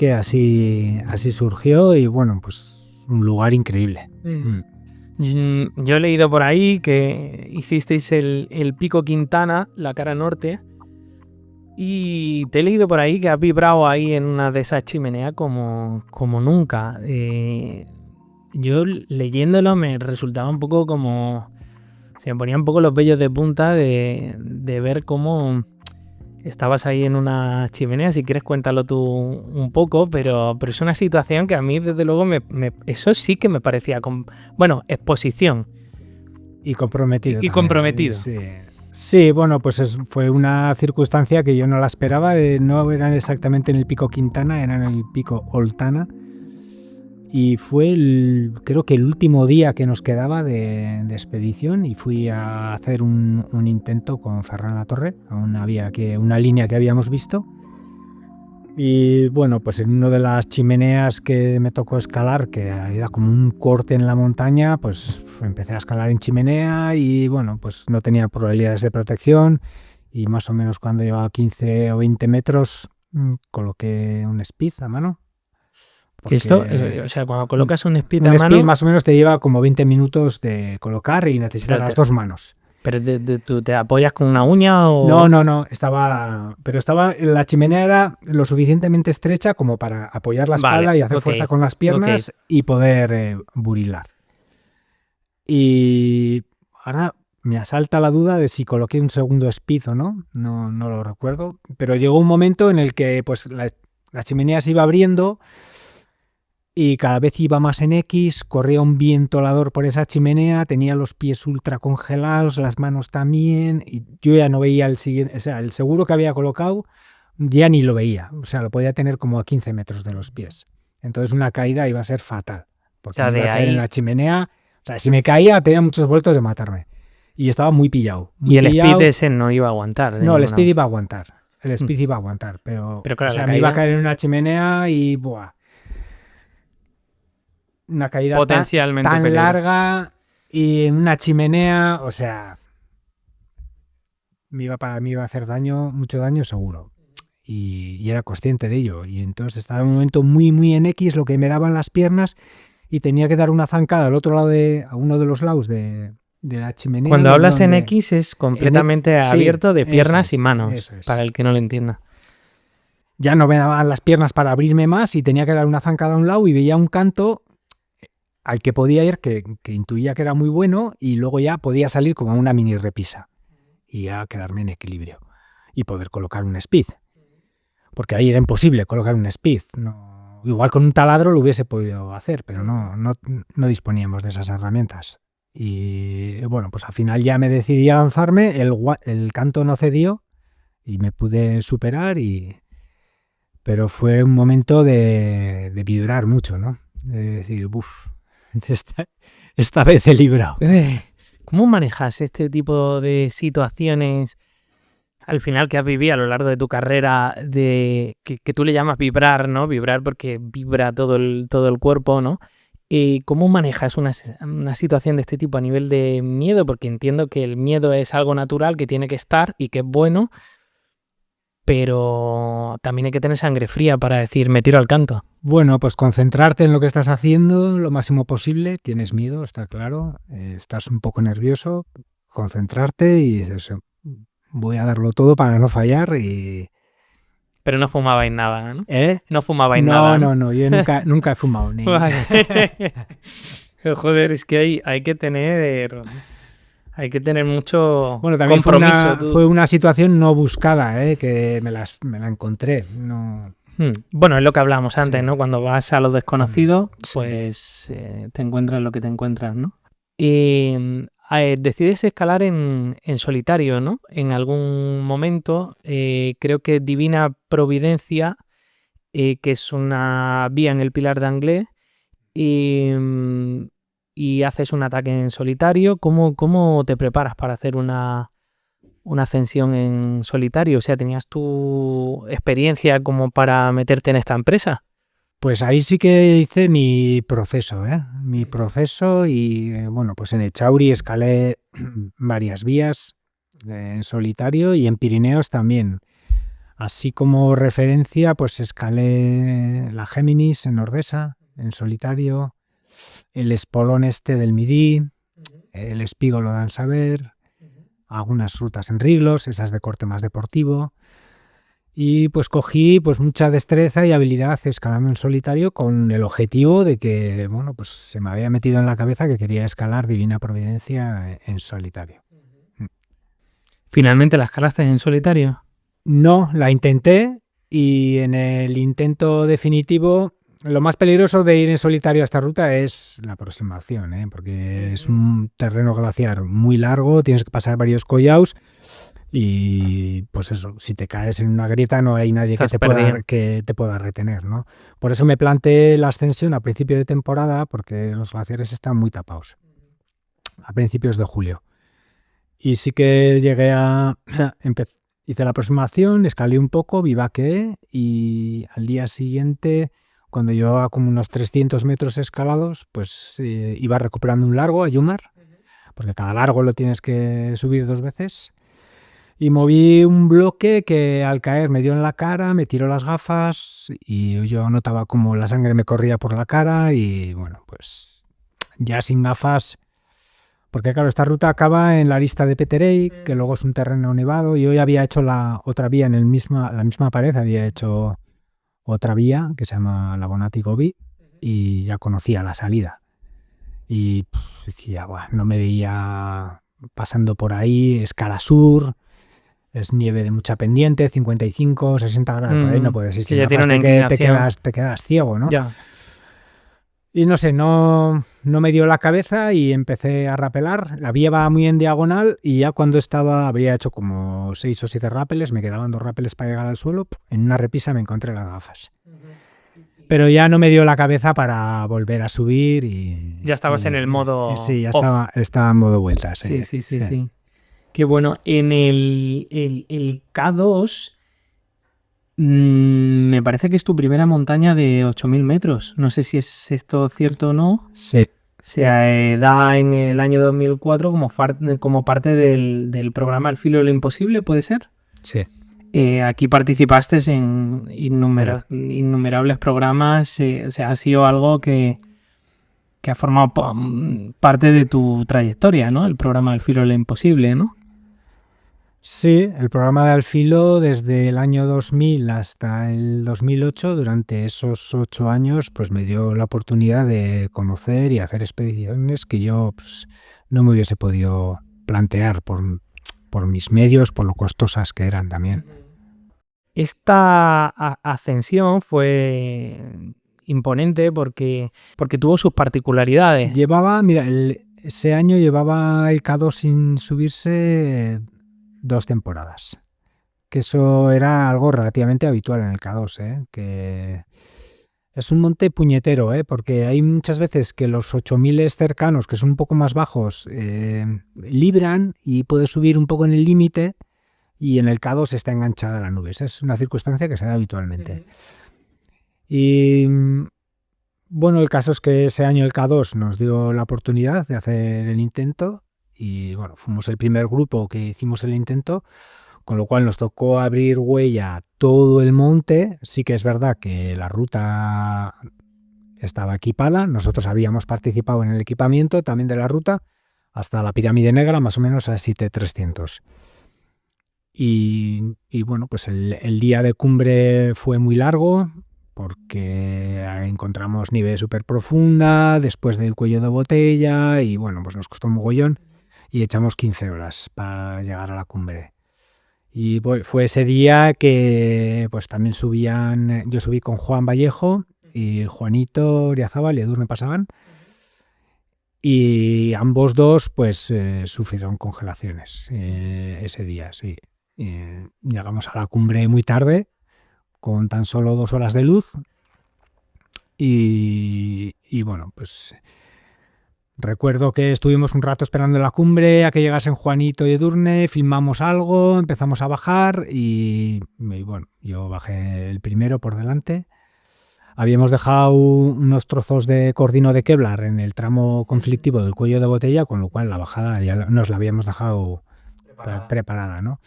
surgió y bueno, pues un lugar increíble. Yo he leído por ahí que hicisteis el Pico Quintana, la cara norte, y te he leído por ahí que has vibrado ahí en una de esas chimeneas como nunca. Yo leyéndolo me resultaba un poco como... Se me ponían un poco los vellos de punta de ver cómo estabas ahí en una chimenea. Si quieres cuéntalo tú un poco, pero es una situación que a mí desde luego eso sí que me parecía... exposición. Y comprometido. Y comprometido. Sí, bueno, pues fue una circunstancia que yo no la esperaba. No eran exactamente en el Pico Quintana, eran en el Pico Oltana. y fue creo que el último día que nos quedaba de expedición, y fui a hacer un intento con Ferran Latorre, a una línea que habíamos visto. Y bueno, pues en una de las chimeneas que me tocó escalar, que era como un corte en la montaña, pues empecé a escalar en chimenea y bueno, pues no tenía probabilidades de protección, y más o menos cuando llevaba 15 o 20 metros coloqué un speed a mano. Que esto, o sea, cuando colocas un speed a Un mano... speed más o menos te lleva como 20 minutos de colocar y necesitas las dos manos. ¿Pero tú te apoyas con una uña o...? No, la chimenea era lo suficientemente estrecha como para apoyar la espalda y hacer fuerza con las piernas y poder burilar. Y ahora me asalta la duda de si coloqué un segundo speed o no lo recuerdo, pero llegó un momento en el que pues la chimenea se iba abriendo y cada vez iba más en X, corría un viento helador por esa chimenea, tenía los pies ultra congelados, las manos también, y yo ya no veía el siguiente, o sea, el seguro que había colocado ya ni lo veía, o sea, lo podía tener como a 15 metros de los pies. Entonces una caída iba a ser fatal, porque O sea, me iba a caer ahí... en la chimenea, o sea, si me caía tenía muchos vueltos de matarme. Y estaba muy pillado. Y el speed ese no iba a aguantar. No, el speed iba a aguantar, pero claro, o sea, me iba a caer en una chimenea y ¡buah! Una caída potencialmente tan larga y en una chimenea, o sea, me iba a hacer mucho daño seguro. Y era consciente de ello. Y entonces estaba en un momento muy, muy en X, lo que me daban las piernas, y tenía que dar una zancada al otro lado a uno de los lados de la chimenea. Cuando hablas en X es completamente abierto de piernas y manos, para el que no lo entienda. Ya no me daban las piernas para abrirme más y tenía que dar una zancada a un lado y veía un canto al que podía ir, que intuía que era muy bueno, y luego ya podía salir como una mini repisa y ya quedarme en equilibrio y poder colocar un speed. Porque ahí era imposible colocar un speed. No, igual con un taladro lo hubiese podido hacer, pero no disponíamos de esas herramientas. Y bueno, pues al final ya me decidí a lanzarme, el canto no cedió y me pude superar, pero fue un momento de vibrar mucho, ¿no? De decir, uff, esta vez he librado. ¿Cómo manejas este tipo de situaciones al final que has vivido a lo largo de tu carrera, que tú le llamas vibrar, ¿no? Vibrar porque vibra todo el cuerpo, ¿no? ¿Cómo manejas una situación de este tipo a nivel de miedo? Porque entiendo que el miedo es algo natural que tiene que estar y que es bueno, pero también hay que tener sangre fría para decir, me tiro al canto. Bueno, pues concentrarte en lo que estás haciendo lo máximo posible. Tienes miedo, está claro. Estás un poco nervioso. Concentrarte y dices, voy a darlo todo para no fallar. Pero no fumabais nada, ¿no? No fumabais nada. No, yo nunca he fumado. Ni... Joder, es que hay que tener mucho también compromiso. Fue una situación no buscada, que me la encontré. No... Bueno, es lo que hablábamos antes, ¿no? Cuando vas a lo desconocido, pues te encuentras lo que te encuentras, ¿no? Y decides escalar en solitario, ¿no? En algún momento, creo que Divina Providencia, que es una vía en el Pilar de Anglés, y haces un ataque en solitario. ¿Cómo te preparas para hacer una ascensión en solitario? O sea, ¿tenías tu experiencia como para meterte en esta empresa? Pues ahí sí que hice mi proceso, Mi proceso y, bueno, pues en Echauri escalé varias vías en solitario y en Pirineos también. Así como referencia, pues escalé la Géminis en Ordesa, en solitario, el espolón este del Midí, el Espígolo de Ansaber, algunas rutas en Riglos, esas de corte más deportivo, y pues cogí pues mucha destreza y habilidad escalando en solitario con el objetivo de que, bueno, pues se me había metido en la cabeza que quería escalar Divina Providencia en solitario. ¿Finalmente la escalaste en solitario? No, la intenté, y en el intento definitivo lo más peligroso de ir en solitario a esta ruta es la aproximación, porque es un terreno glaciar muy largo, tienes que pasar varios collaos Y pues eso, si te caes en una grieta no hay nadie Estás que perdido. te pueda retener, ¿no? Por eso me planteé la ascensión a principio de temporada, porque los glaciares están muy tapados, a principios de julio. Y sí que llegué a... hice la aproximación, escalé un poco, bivaqueé y al día siguiente, cuando llevaba como unos 300 metros escalados, pues iba recuperando un largo a Yumar, porque cada largo lo tienes que subir 2 veces. Y moví un bloque que al caer me dio en la cara, me tiró las gafas y yo notaba como la sangre me corría por la cara y bueno, pues ya sin gafas, porque claro, esta ruta acaba en la arista de Peterey, que luego es un terreno nevado, y hoy había hecho la otra vía en la misma pared, había hecho otra vía que se llama la Bonati Gobi y ya conocía la salida. Y decía, "Buah, no me veía pasando por ahí, es cara sur, es nieve de mucha pendiente, 55, 60 grados, por ahí no puedes ir Que sin ya tiene gafas, una inclinación. te quedas ciego, ¿no? Ya. Y no sé, no me dio la cabeza y empecé a rapelar. La vía va muy en diagonal y ya cuando habría hecho como 6 o 7 rápeles, me quedaban 2 rápeles para llegar al suelo, en una repisa me encontré las gafas. Pero ya no me dio la cabeza para volver a subir y... Ya estabas en el modo sí, ya off. estaba en modo vuelta, Sí. Qué bueno. En el K2, me parece que es tu primera montaña de 8.000 metros. No sé si es esto cierto o no. Sí. Se da en el año 2004 como parte del programa El Filo de lo Imposible, ¿puede ser? Sí. Aquí participaste en innumerables programas. O sea, ha sido algo que ha formado parte de tu trayectoria, ¿no? El programa El Filo de lo Imposible, ¿no? Sí, el programa de Al Filo desde el año 2000 hasta el 2008, durante esos 8 años, pues me dio la oportunidad de conocer y hacer expediciones que yo pues, no me hubiese podido plantear por mis medios, por lo costosas que eran también. Esta ascensión fue imponente porque tuvo sus particularidades. Mira, ese año llevaba el K2 sin subirse 2 temporadas. Que eso era algo relativamente habitual en el K2, que es un monte puñetero, porque hay muchas veces que los 8000 cercanos, que son un poco más bajos, libran y puedes subir un poco en el límite y en el K2 está enganchada la nube. Esa es una circunstancia que se da habitualmente. Y bueno, el caso es que ese año el K2 nos dio la oportunidad de hacer el intento y bueno, fuimos el primer grupo que hicimos el intento, con lo cual nos tocó abrir huella todo el monte. Sí que es verdad que la ruta estaba equipada, nosotros habíamos participado en el equipamiento también de la ruta hasta la Pirámide Negra, más o menos a 7300. Y bueno, pues el día de cumbre fue muy largo porque encontramos nieve súper profunda después del cuello de botella y bueno, pues nos costó un mogollón y echamos 15 horas para llegar a la cumbre. Y fue ese día que pues también yo subí con Juan Vallejo y Juanito Oriazábal y Edurne pasaban y ambos dos pues sufrieron congelaciones ese día, sí. Llegamos a la cumbre muy tarde con tan solo 2 horas de luz y bueno, pues recuerdo que estuvimos un rato esperando en la cumbre a que llegasen Juanito y Edurne, filmamos algo, empezamos a bajar y bueno, yo bajé el primero por delante. Habíamos dejado unos trozos de cordino de Kevlar en el tramo conflictivo del cuello de botella, con lo cual la bajada ya nos la habíamos dejado preparada, ¿no?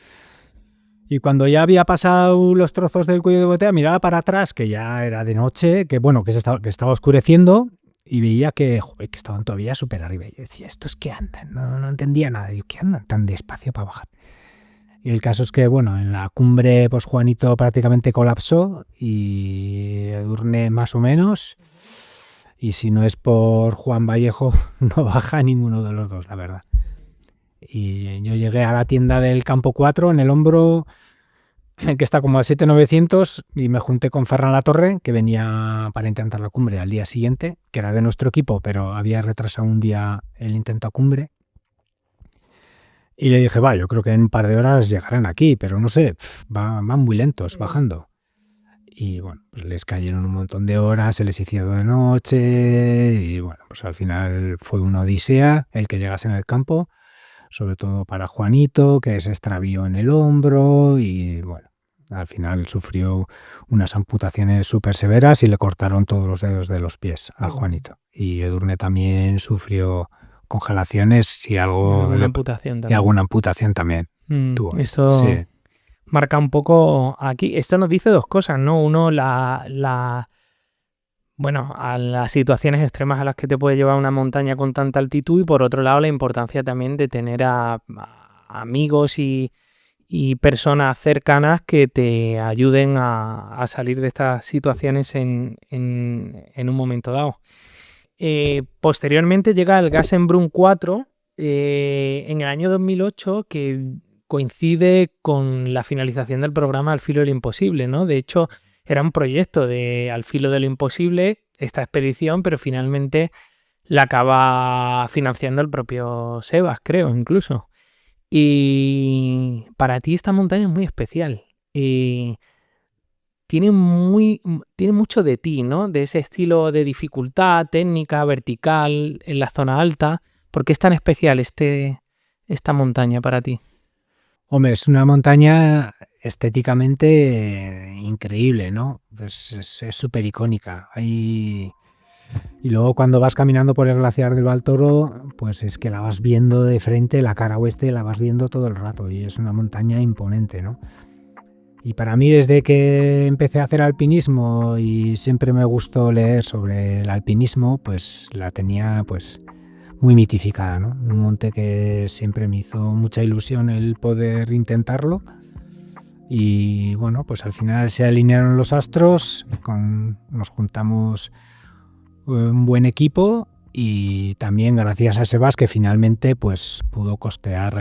Y cuando ya había pasado los trozos del cuello de botella, miraba para atrás, que ya era de noche, que bueno, que estaba oscureciendo, y veía que estaban todavía súper arriba. Y yo decía, ¿estos qué andan? No entendía nada. Digo, ¿qué andan tan despacio para bajar? Y el caso es que, bueno, en la cumbre, pues Juanito prácticamente colapsó y Edurne más o menos. Y si no es por Juan Vallejo, no baja ninguno de los dos, la verdad. Y yo llegué a la tienda del Campo 4 en el hombro, que está como a 7.900, y me junté con Ferran Latorre, que venía para intentar la cumbre al día siguiente, que era de nuestro equipo, pero había retrasado un día el intento a cumbre. Y le dije, yo creo que en un par de horas llegarán aquí, pero no sé, van muy lentos bajando. Y bueno, pues les cayeron un montón de horas, se les hicieron de noche y bueno, pues al final fue una odisea el que llegase en el campo, sobre todo para Juanito, que se extravió en el hombro y bueno, al final sufrió unas amputaciones súper severas y le cortaron todos los dedos de los pies a Juanito. Y Edurne también sufrió congelaciones y Alguna amputación y también. alguna amputación también tuvo. Eso Sí. marca un poco aquí. Esto nos dice dos cosas, ¿no? Uno, bueno, a las situaciones extremas a las que te puede llevar una montaña con tanta altitud, y por otro lado la importancia también de tener a amigos y personas cercanas que te ayuden a salir de estas situaciones en un momento dado. Posteriormente llega el Gassenbrunn 4 en el año 2008, que coincide con la finalización del programa Al filo de lo imposible, ¿no? De hecho, era un proyecto de Al filo de lo imposible, esta expedición, pero finalmente la acaba financiando el propio Sebas, creo, incluso. Y para ti esta montaña es muy especial. Tiene mucho de ti, ¿no? De ese estilo de dificultad, técnica, vertical, en la zona alta. ¿Por qué es tan especial esta montaña para ti? Hombre, es una montaña estéticamente increíble, ¿no? Pues es súper icónica. Y luego cuando vas caminando por el glaciar del Baltoro, pues es que la vas viendo de frente, la cara oeste la vas viendo todo el rato y es una montaña imponente, ¿no? Y para mí, desde que empecé a hacer alpinismo y siempre me gustó leer sobre el alpinismo, pues la tenía pues muy mitificada, ¿no? Un monte que siempre me hizo mucha ilusión el poder intentarlo. Y bueno, pues al final se alinearon los astros, nos juntamos un buen equipo y también gracias a Sebas que finalmente pues pudo costear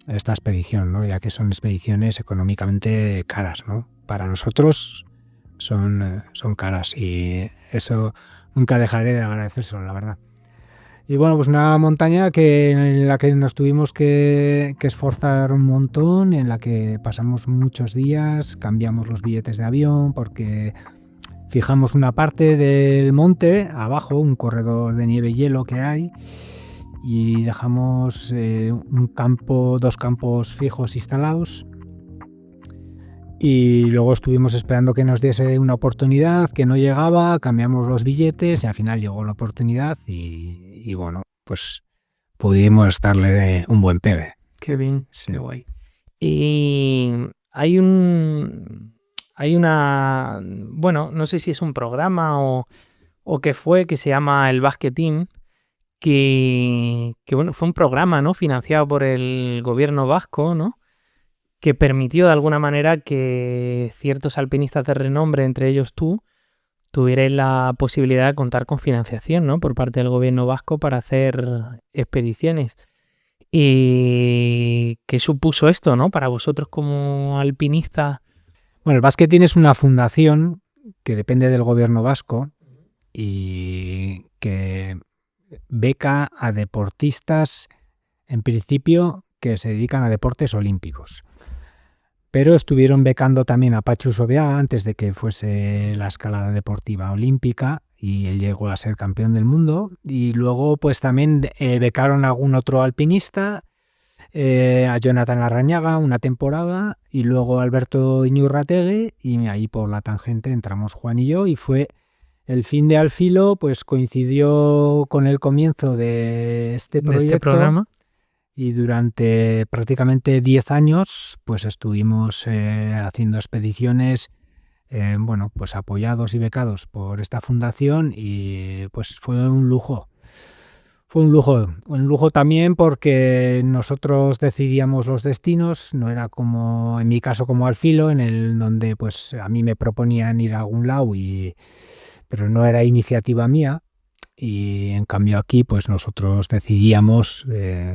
esta expedición, ¿no? Ya que son expediciones económicamente caras, ¿no? Para nosotros son caras y eso nunca dejaré de agradecérselo, la verdad. Y bueno, pues una montaña en la que nos tuvimos que esforzar un montón, en la que pasamos muchos días, cambiamos los billetes de avión porque fijamos una parte del monte, abajo, un corredor de nieve y hielo que hay, y dejamos dos campos fijos instalados. Y luego estuvimos esperando que nos diese una oportunidad, que no llegaba, cambiamos los billetes y al final llegó la oportunidad y bueno, pues pudimos darle un buen pegue. Qué bien, Sí. qué guay. Y hay una, bueno, no sé si es un programa o qué fue, que se llama el Basque Team, que bueno, fue un programa, ¿no? Financiado por el gobierno vasco, ¿no? Que permitió de alguna manera que ciertos alpinistas de renombre, entre ellos tú, tuvierais la posibilidad de contar con financiación, ¿no? Por parte del gobierno vasco para hacer expediciones. ¿Y qué supuso esto, ¿no? Para vosotros como alpinistas? Bueno, el Basque Team es una fundación que depende del gobierno vasco y que beca a deportistas, en principio, que se dedican a deportes olímpicos. Pero estuvieron becando también a Pachu Sobiaga antes de que fuese la escalada deportiva olímpica y él llegó a ser campeón del mundo. Y luego pues también becaron a algún otro alpinista, a Jonathan Larrañaga una temporada y luego a Alberto Iñurrategui, y ahí por la tangente entramos Juan y yo y fue el fin de Al filo, pues coincidió con el comienzo de este proyecto. De este programa. Y durante prácticamente 10 años pues estuvimos haciendo expediciones, bueno, pues apoyados y becados por esta fundación y pues fue un lujo. Fue un lujo también porque nosotros decidíamos los destinos, no era como en mi caso como Al filo, en el donde pues a mí me proponían ir a algún lado pero no era iniciativa mía. Y en cambio aquí pues nosotros decidíamos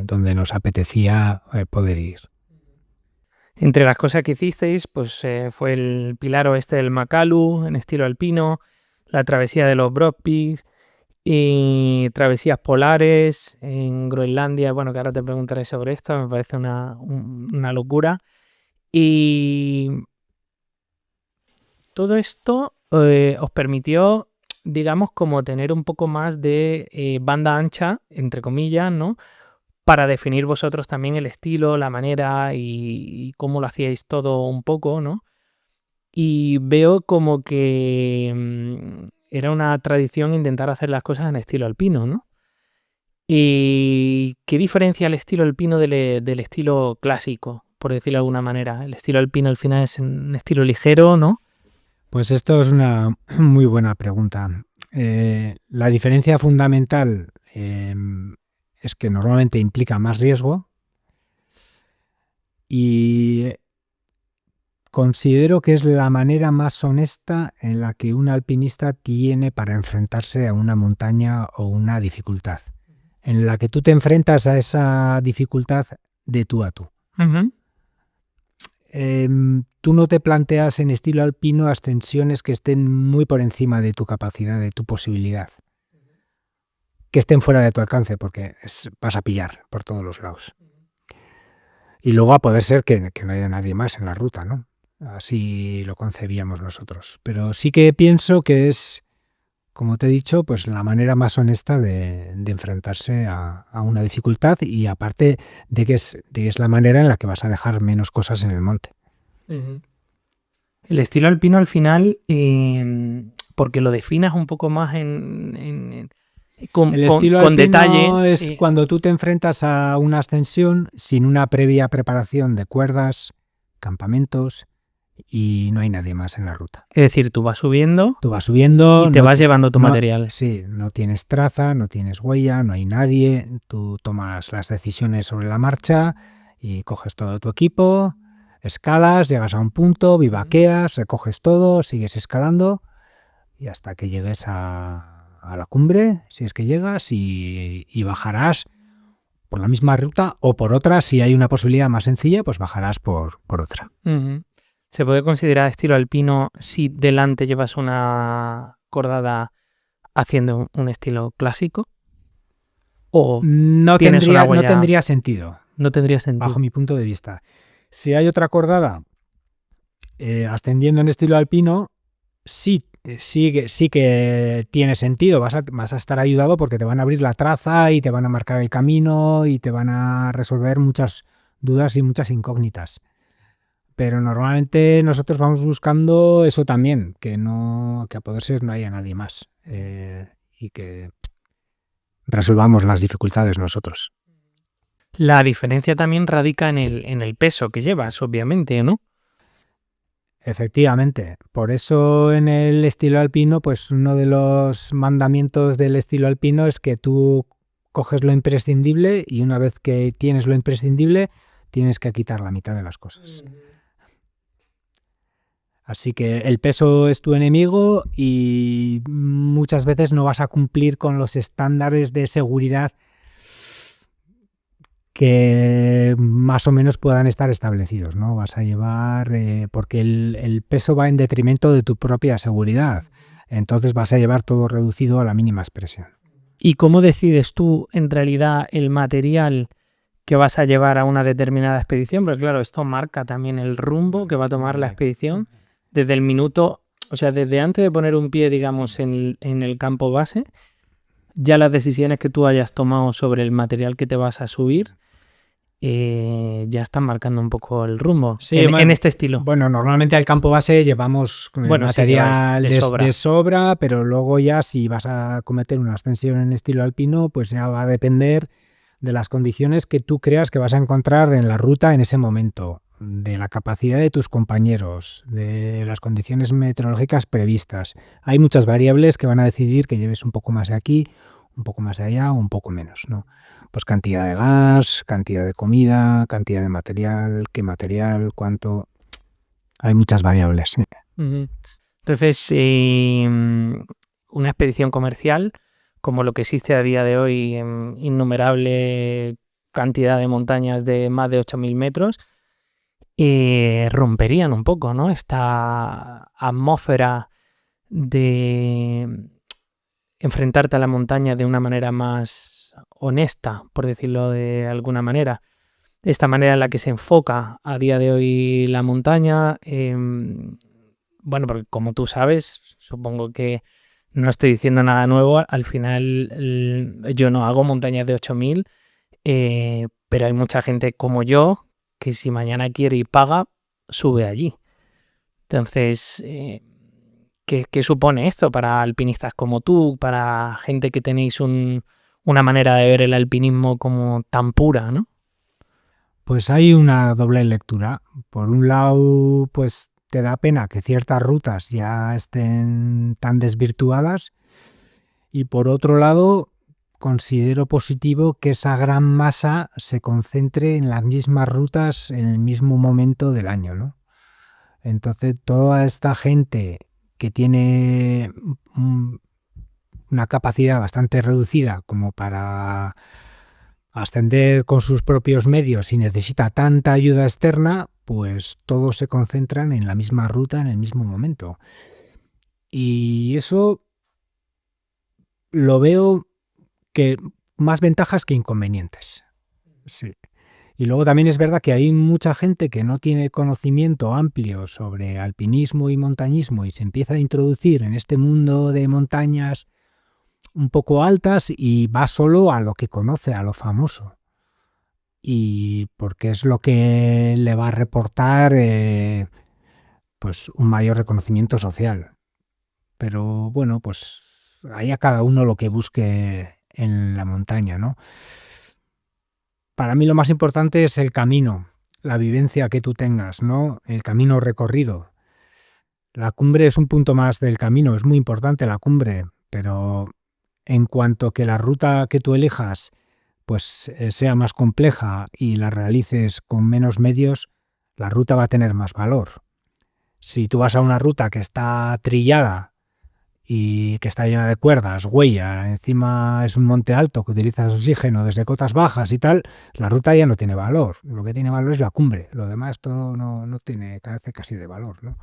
dónde nos apetecía poder ir. Entre las cosas que hicisteis, pues fue el pilar oeste del Makalu en estilo alpino, la travesía de los Broad Peaks y travesías polares en Groenlandia, bueno, que ahora te preguntaré sobre esto, me parece una locura. Y todo esto os permitió, digamos, como tener un poco más de banda ancha, entre comillas, ¿no? Para definir vosotros también el estilo, la manera y cómo lo hacíais todo un poco, ¿no? Y veo como que era una tradición intentar hacer las cosas en estilo alpino, ¿no? ¿Y qué diferencia el estilo alpino del estilo clásico, por decirlo de alguna manera? El estilo alpino al final es un estilo ligero, ¿no? Pues esto es una muy buena pregunta. La diferencia fundamental es que normalmente implica más riesgo y considero que es la manera más honesta en la que un alpinista tiene para enfrentarse a una montaña o una dificultad, en la que tú te enfrentas a esa dificultad de tú a tú. Uh-huh. Tú no te planteas en estilo alpino ascensiones que estén muy por encima de tu capacidad, de tu posibilidad, que estén fuera de tu alcance, porque vas a pillar por todos los lados. Y luego a poder ser que no haya nadie más en la ruta, ¿no? Así lo concebíamos nosotros. Pero sí que pienso que es, como te he dicho, pues la manera más honesta de enfrentarse a una dificultad, y aparte de que es la manera en la que vas a dejar menos cosas en el monte. Uh-huh. El estilo alpino al final, porque lo definas un poco más El estilo con alpino detalle. es cuando tú te enfrentas a una ascensión sin una previa preparación de cuerdas, campamentos, y no hay nadie más en la ruta. Es decir, tú vas subiendo Tú vas subiendo y te vas llevando tu material. Sí, no tienes traza, no tienes huella, no hay nadie. Tú tomas las decisiones sobre la marcha y coges todo tu equipo, escalas, llegas a un punto, vivaqueas, recoges todo, sigues escalando y hasta que llegues a la cumbre, si es que llegas, y bajarás por la misma ruta o por otra. Si hay una posibilidad más sencilla, pues bajarás por otra. Uh-huh. ¿Se puede considerar estilo alpino si delante llevas una cordada haciendo un estilo clásico? ¿O no tienes una huella? No tendría sentido. No tendría sentido. Bajo mi punto de vista. Si hay otra cordada ascendiendo en estilo alpino, sí que tiene sentido. Vas a estar ayudado porque te van a abrir la traza y te van a marcar el camino y te van a resolver muchas dudas y muchas incógnitas. Pero normalmente nosotros vamos buscando eso también, que a poder ser no haya nadie más y que resolvamos las dificultades nosotros. La diferencia también radica en el peso que llevas, obviamente, ¿no? Efectivamente. Por eso en el estilo alpino, pues uno de los mandamientos del estilo alpino es que tú coges lo imprescindible y una vez que tienes lo imprescindible, tienes que quitar la mitad de las cosas. Así que el peso es tu enemigo y muchas veces no vas a cumplir con los estándares de seguridad que más o menos puedan estar establecidos, ¿no? Vas a llevar, porque el peso va en detrimento de tu propia seguridad, entonces vas a llevar todo reducido a la mínima expresión. ¿Y cómo decides tú, en realidad, el material que vas a llevar a una determinada expedición? Porque claro, esto marca también el rumbo que va a tomar la expedición desde el minuto, o sea, desde antes de poner un pie, digamos, en el campo base, ya las decisiones que tú hayas tomado sobre el material que te vas a subir ya están marcando un poco el rumbo, sí, en este estilo. Bueno, normalmente al campo base llevamos material de sobra, pero luego ya si vas a cometer una ascensión en estilo alpino, pues ya va a depender de las condiciones que tú creas que vas a encontrar en la ruta en ese momento, de la capacidad de tus compañeros, de las condiciones meteorológicas previstas. Hay muchas variables que van a decidir que lleves un poco más de aquí, un poco más de allá o un poco menos, ¿no? Pues cantidad de gas, cantidad de comida, cantidad de material, qué material, cuánto. Hay muchas variables. ¿Sí? Entonces, una expedición comercial, como lo que existe a día de hoy en innumerable cantidad de montañas de más de 8.000 metros, romperían un poco, ¿no? Esta atmósfera de enfrentarte a la montaña de una manera más honesta, por decirlo de alguna manera. Esta manera en la que se enfoca a día de hoy la montaña, bueno, porque como tú sabes, supongo que no estoy diciendo nada nuevo, al final yo no hago montañas de 8000, pero hay mucha gente como yo que si mañana quiere y paga, sube allí. Entonces, ¿qué supone esto para alpinistas como tú, para gente que tenéis una manera de ver el alpinismo como tan pura, ¿no? Pues hay una doble lectura. Por un lado, pues te da pena que ciertas rutas ya estén tan desvirtuadas, y por otro lado, considero positivo que esa gran masa se concentre en las mismas rutas en el mismo momento del año, ¿no? Entonces, toda esta gente que tiene una capacidad bastante reducida como para ascender con sus propios medios y necesita tanta ayuda externa, pues todos se concentran en la misma ruta en el mismo momento. Y eso lo veo que más ventajas que inconvenientes. Sí. Y luego también es verdad que hay mucha gente que no tiene conocimiento amplio sobre alpinismo y montañismo y se empieza a introducir en este mundo de montañas un poco altas y va solo a lo que conoce, a lo famoso. Y porque es lo que le va a reportar pues un mayor reconocimiento social. Pero bueno, pues ahí a cada uno lo que busque en la montaña, ¿no? Para mí lo más importante es el camino, la vivencia que tú tengas, ¿no? El camino recorrido. La cumbre es un punto más del camino, es muy importante la cumbre, pero en cuanto que la ruta que tú elijas pues sea más compleja y la realices con menos medios, la ruta va a tener más valor. Si tú vas a una ruta que está trillada y que está llena de cuerdas, huella, encima es un monte alto que utilizas oxígeno desde cotas bajas y tal, la ruta ya no tiene valor. Lo que tiene valor es la cumbre. Lo demás todo no tiene, carece casi de valor, ¿no?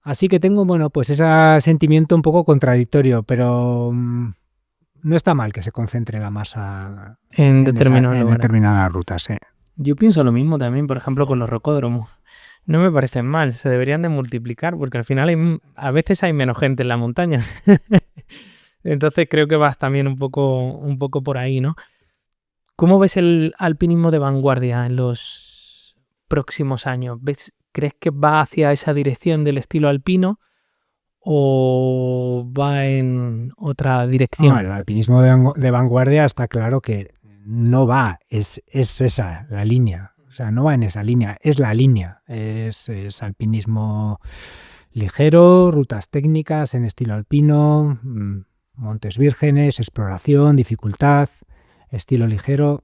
Así que tengo, bueno, pues ese sentimiento un poco contradictorio, pero no está mal que se concentre la masa En en determinadas rutas. Yo pienso lo mismo también, por ejemplo, con los rocódromos. No me parecen mal, se deberían de multiplicar porque al final a veces hay menos gente en la montaña. Entonces creo que vas también un poco por ahí, ¿no? ¿Cómo ves el alpinismo de vanguardia en los próximos años? ¿Crees que va hacia esa dirección del estilo alpino o va en otra dirección? El alpinismo de vanguardia está claro que no va, es esa la línea. O sea, no va en esa línea, es la línea. Es alpinismo ligero, rutas técnicas en estilo alpino, montes vírgenes, exploración, dificultad, estilo ligero.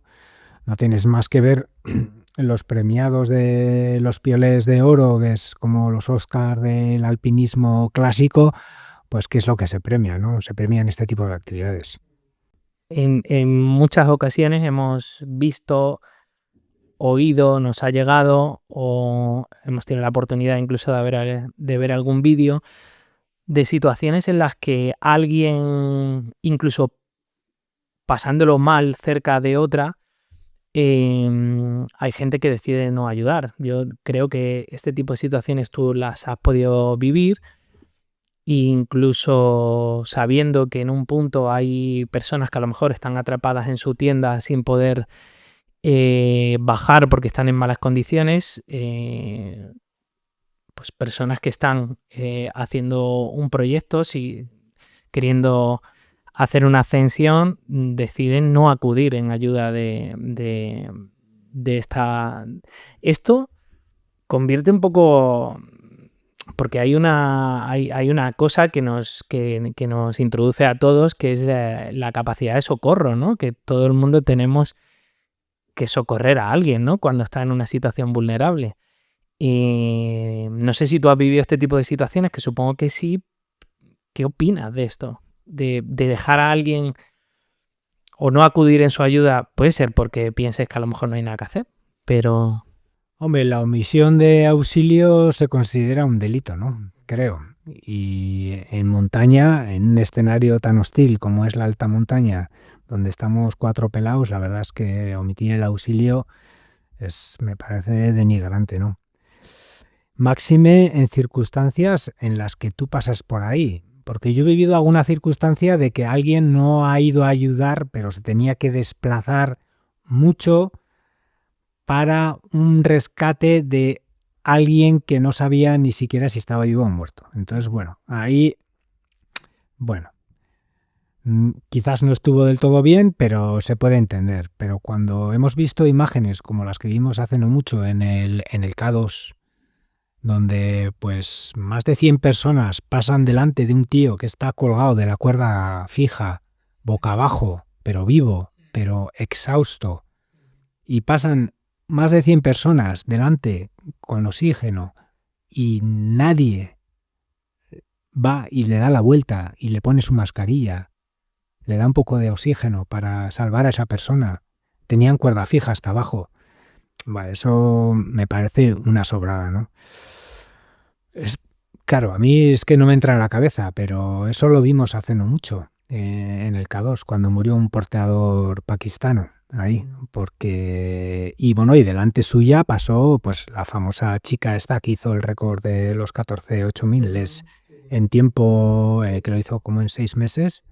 No tienes más que ver los premiados de los Piolets de Oro, que es como los Oscars del alpinismo clásico, pues qué es lo que se premia, ¿no? Se premian este tipo de actividades. En muchas ocasiones hemos visto, oído, nos ha llegado o hemos tenido la oportunidad incluso de ver algún vídeo de situaciones en las que alguien, incluso pasándolo mal cerca de otra, hay gente que decide no ayudar. Yo creo que este tipo de situaciones tú las has podido vivir, incluso sabiendo que en un punto hay personas que a lo mejor están atrapadas en su tienda sin poder bajar porque están en malas condiciones, pues personas que están haciendo un proyecto, queriendo hacer una ascensión, deciden no acudir en ayuda de esta... Esto convierte un poco... Porque hay una cosa que nos introduce a todos, que es la capacidad de socorro, ¿no? Que todo el mundo tenemos que socorrer a alguien, ¿no? Cuando está en una situación vulnerable. Y no sé si tú has vivido este tipo de situaciones, que supongo que sí. ¿Qué opinas de esto? De dejar a alguien o no acudir en su ayuda, puede ser porque pienses que a lo mejor no hay nada que hacer, pero... Hombre, la omisión de auxilio se considera un delito, ¿no? Creo. Y en montaña, en un escenario tan hostil como es la alta montaña, donde estamos 4 pelados, la verdad es que omitir el auxilio me parece denigrante, ¿no? Máxime en circunstancias en las que tú pasas por ahí. Porque yo he vivido alguna circunstancia de que alguien no ha ido a ayudar, pero se tenía que desplazar mucho para un rescate de alguien que no sabía ni siquiera si estaba vivo o muerto. Entonces, bueno, ahí, bueno, quizás no estuvo del todo bien, pero se puede entender. Pero cuando hemos visto imágenes como las que vimos hace no mucho en el K2, donde pues más de 100 personas pasan delante de un tío que está colgado de la cuerda fija, boca abajo, pero vivo, pero exhausto, y pasan más de 100 personas delante con oxígeno y nadie va y le da la vuelta y le pone su mascarilla, le da un poco de oxígeno para salvar a esa persona. Tenían cuerda fija hasta abajo. Vale, eso me parece una sobrada, ¿no? Claro, a mí es que no me entra en la cabeza, pero eso lo vimos hace no mucho, en el K2, cuando murió un porteador pakistano ahí, porque y delante suya pasó pues la famosa chica esta que hizo el récord de los 14 8000 en tiempo, que lo hizo como en 6 meses,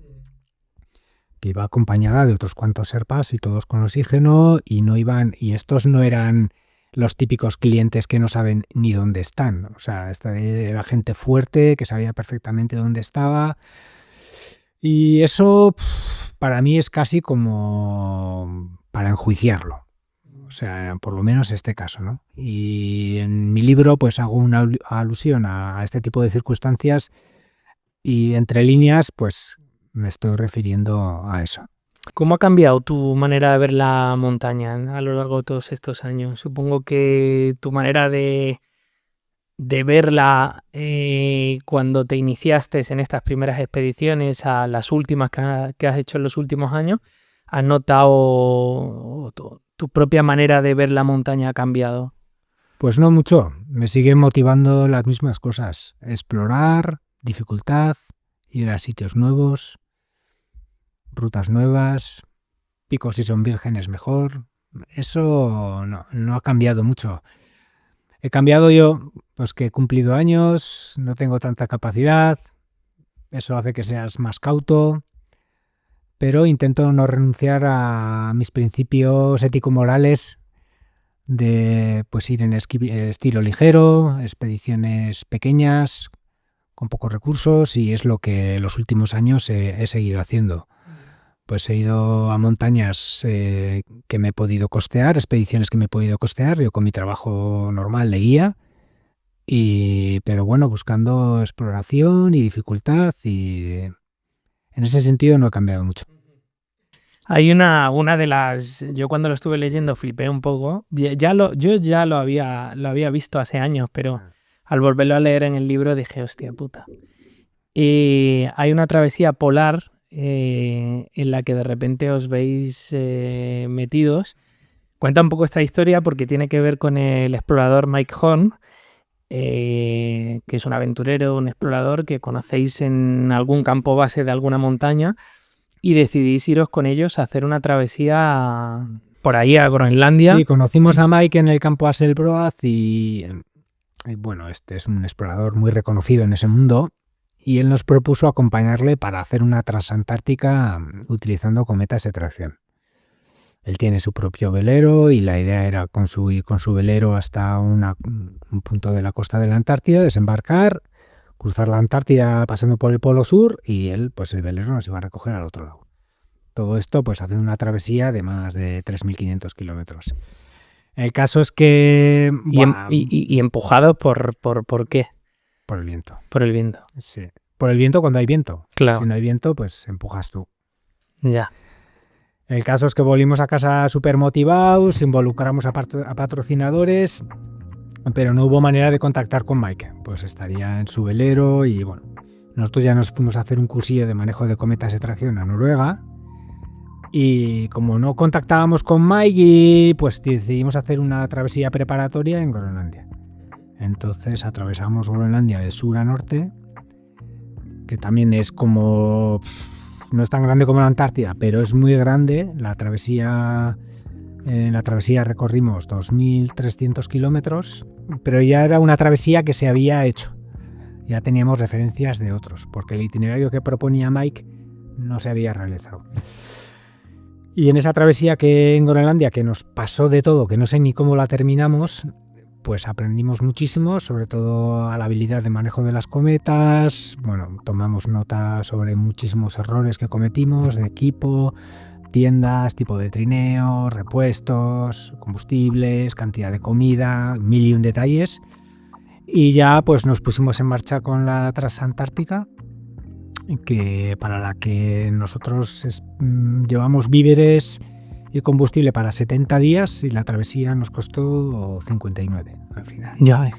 que iba acompañada de otros cuantos serpas y todos con oxígeno, y estos no eran los típicos clientes que no saben ni dónde están. O sea, esta era gente fuerte que sabía perfectamente dónde estaba. Y eso para mí es casi como para enjuiciarlo. O sea, por lo menos este caso, ¿no? Y en mi libro pues hago una alusión a este tipo de circunstancias y entre líneas pues me estoy refiriendo a eso. ¿Cómo ha cambiado tu manera de ver la montaña a lo largo de todos estos años? Supongo que tu manera de verla cuando te iniciaste en estas primeras expediciones a las últimas que has hecho en los últimos años, ¿has notado tu propia manera de ver la montaña ha cambiado? Pues no mucho, me siguen motivando las mismas cosas: explorar, dificultad, ir a sitios nuevos, rutas nuevas, picos si son vírgenes mejor. Eso no ha cambiado mucho. He cambiado yo, pues que he cumplido años, no tengo tanta capacidad, eso hace que seas más cauto, pero intento no renunciar a mis principios ético-morales de pues ir en estilo ligero, expediciones pequeñas, con pocos recursos, y es lo que los últimos años he seguido haciendo. Pues he ido a montañas que me he podido costear, expediciones que me he podido costear, yo con mi trabajo normal de guía, pero bueno, buscando exploración y dificultad, y en ese sentido no he cambiado mucho. Hay una de las... Yo cuando lo estuve leyendo flipé un poco. Yo ya lo había visto hace años, pero al volverlo a leer en el libro dije, hostia puta. Y hay una travesía polar en la que de repente os veis metidos. Cuenta un poco esta historia porque tiene que ver con el explorador Mike Horn, que es un aventurero, un explorador que conocéis en algún campo base de alguna montaña, y decidís iros con ellos a hacer una travesía por ahí a Groenlandia. Sí, conocimos a Mike en el campo Hasselbroad y bueno, este es un explorador muy reconocido en ese mundo, y él nos propuso acompañarle para hacer una transantártica utilizando cometas de tracción. Él tiene su propio velero y la idea era ir con su velero hasta un punto de la costa de la Antártida, desembarcar, cruzar la Antártida pasando por el Polo Sur, y él, pues el velero nos iba a recoger al otro lado. Todo esto pues haciendo una travesía de más de 3.500 kilómetros. El caso es que... Y empujado por ¿qué? Por el viento. Por el viento. Sí. Por el viento cuando hay viento. Claro. Si no hay viento, pues empujas tú. Ya. El caso es que volvimos a casa súper motivados, involucramos a patrocinadores, pero no hubo manera de contactar con Mike. Pues estaría en su velero y bueno, nosotros ya nos fuimos a hacer un cursillo de manejo de cometas de tracción a Noruega, y como no contactábamos con Mike, pues decidimos hacer una travesía preparatoria en Groenlandia. Entonces atravesamos Groenlandia de sur a norte que también es como... No es tan grande como la Antártida, pero es muy grande. En la travesía recorrimos 2.300 kilómetros, pero ya era una travesía que se había hecho. Ya teníamos referencias de otros, porque el itinerario que proponía Mike no se había realizado. Y en esa travesía que en Groenlandia, que nos pasó de todo, que no sé ni cómo la terminamos, pues aprendimos muchísimo, sobre todo a la habilidad de manejo de las cometas. Bueno, tomamos nota sobre muchísimos errores que cometimos, de equipo, tiendas, tipo de trineo, repuestos, combustibles, cantidad de comida, 1001 detalles. Y ya pues nos pusimos en marcha con la Transantártica, para la que nosotros llevamos víveres y combustible para 70 días y la travesía nos costó 59 al final. Ya.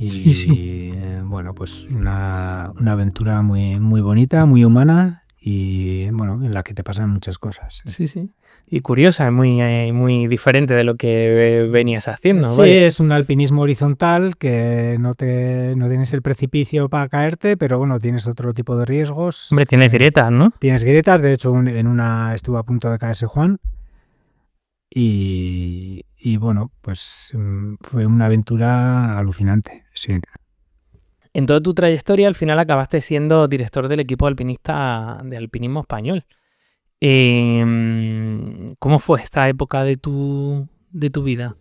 Y Sí. bueno, pues una aventura muy, muy bonita, muy humana y bueno, en la que te pasan muchas cosas. Sí. Y curiosa, muy diferente de lo que venías haciendo. Sí, Vaya. es un alpinismo horizontal que no tienes el precipicio para caerte, pero bueno, tienes otro tipo de riesgos. Hombre, tienes grietas, ¿no? Tienes grietas, de hecho en una estuvo a punto de caerse Juan y bueno, pues fue una aventura alucinante, sí. En toda tu trayectoria, al final acabaste siendo director del equipo alpinista de alpinismo español. ¿Cómo fue esta época de tu vida?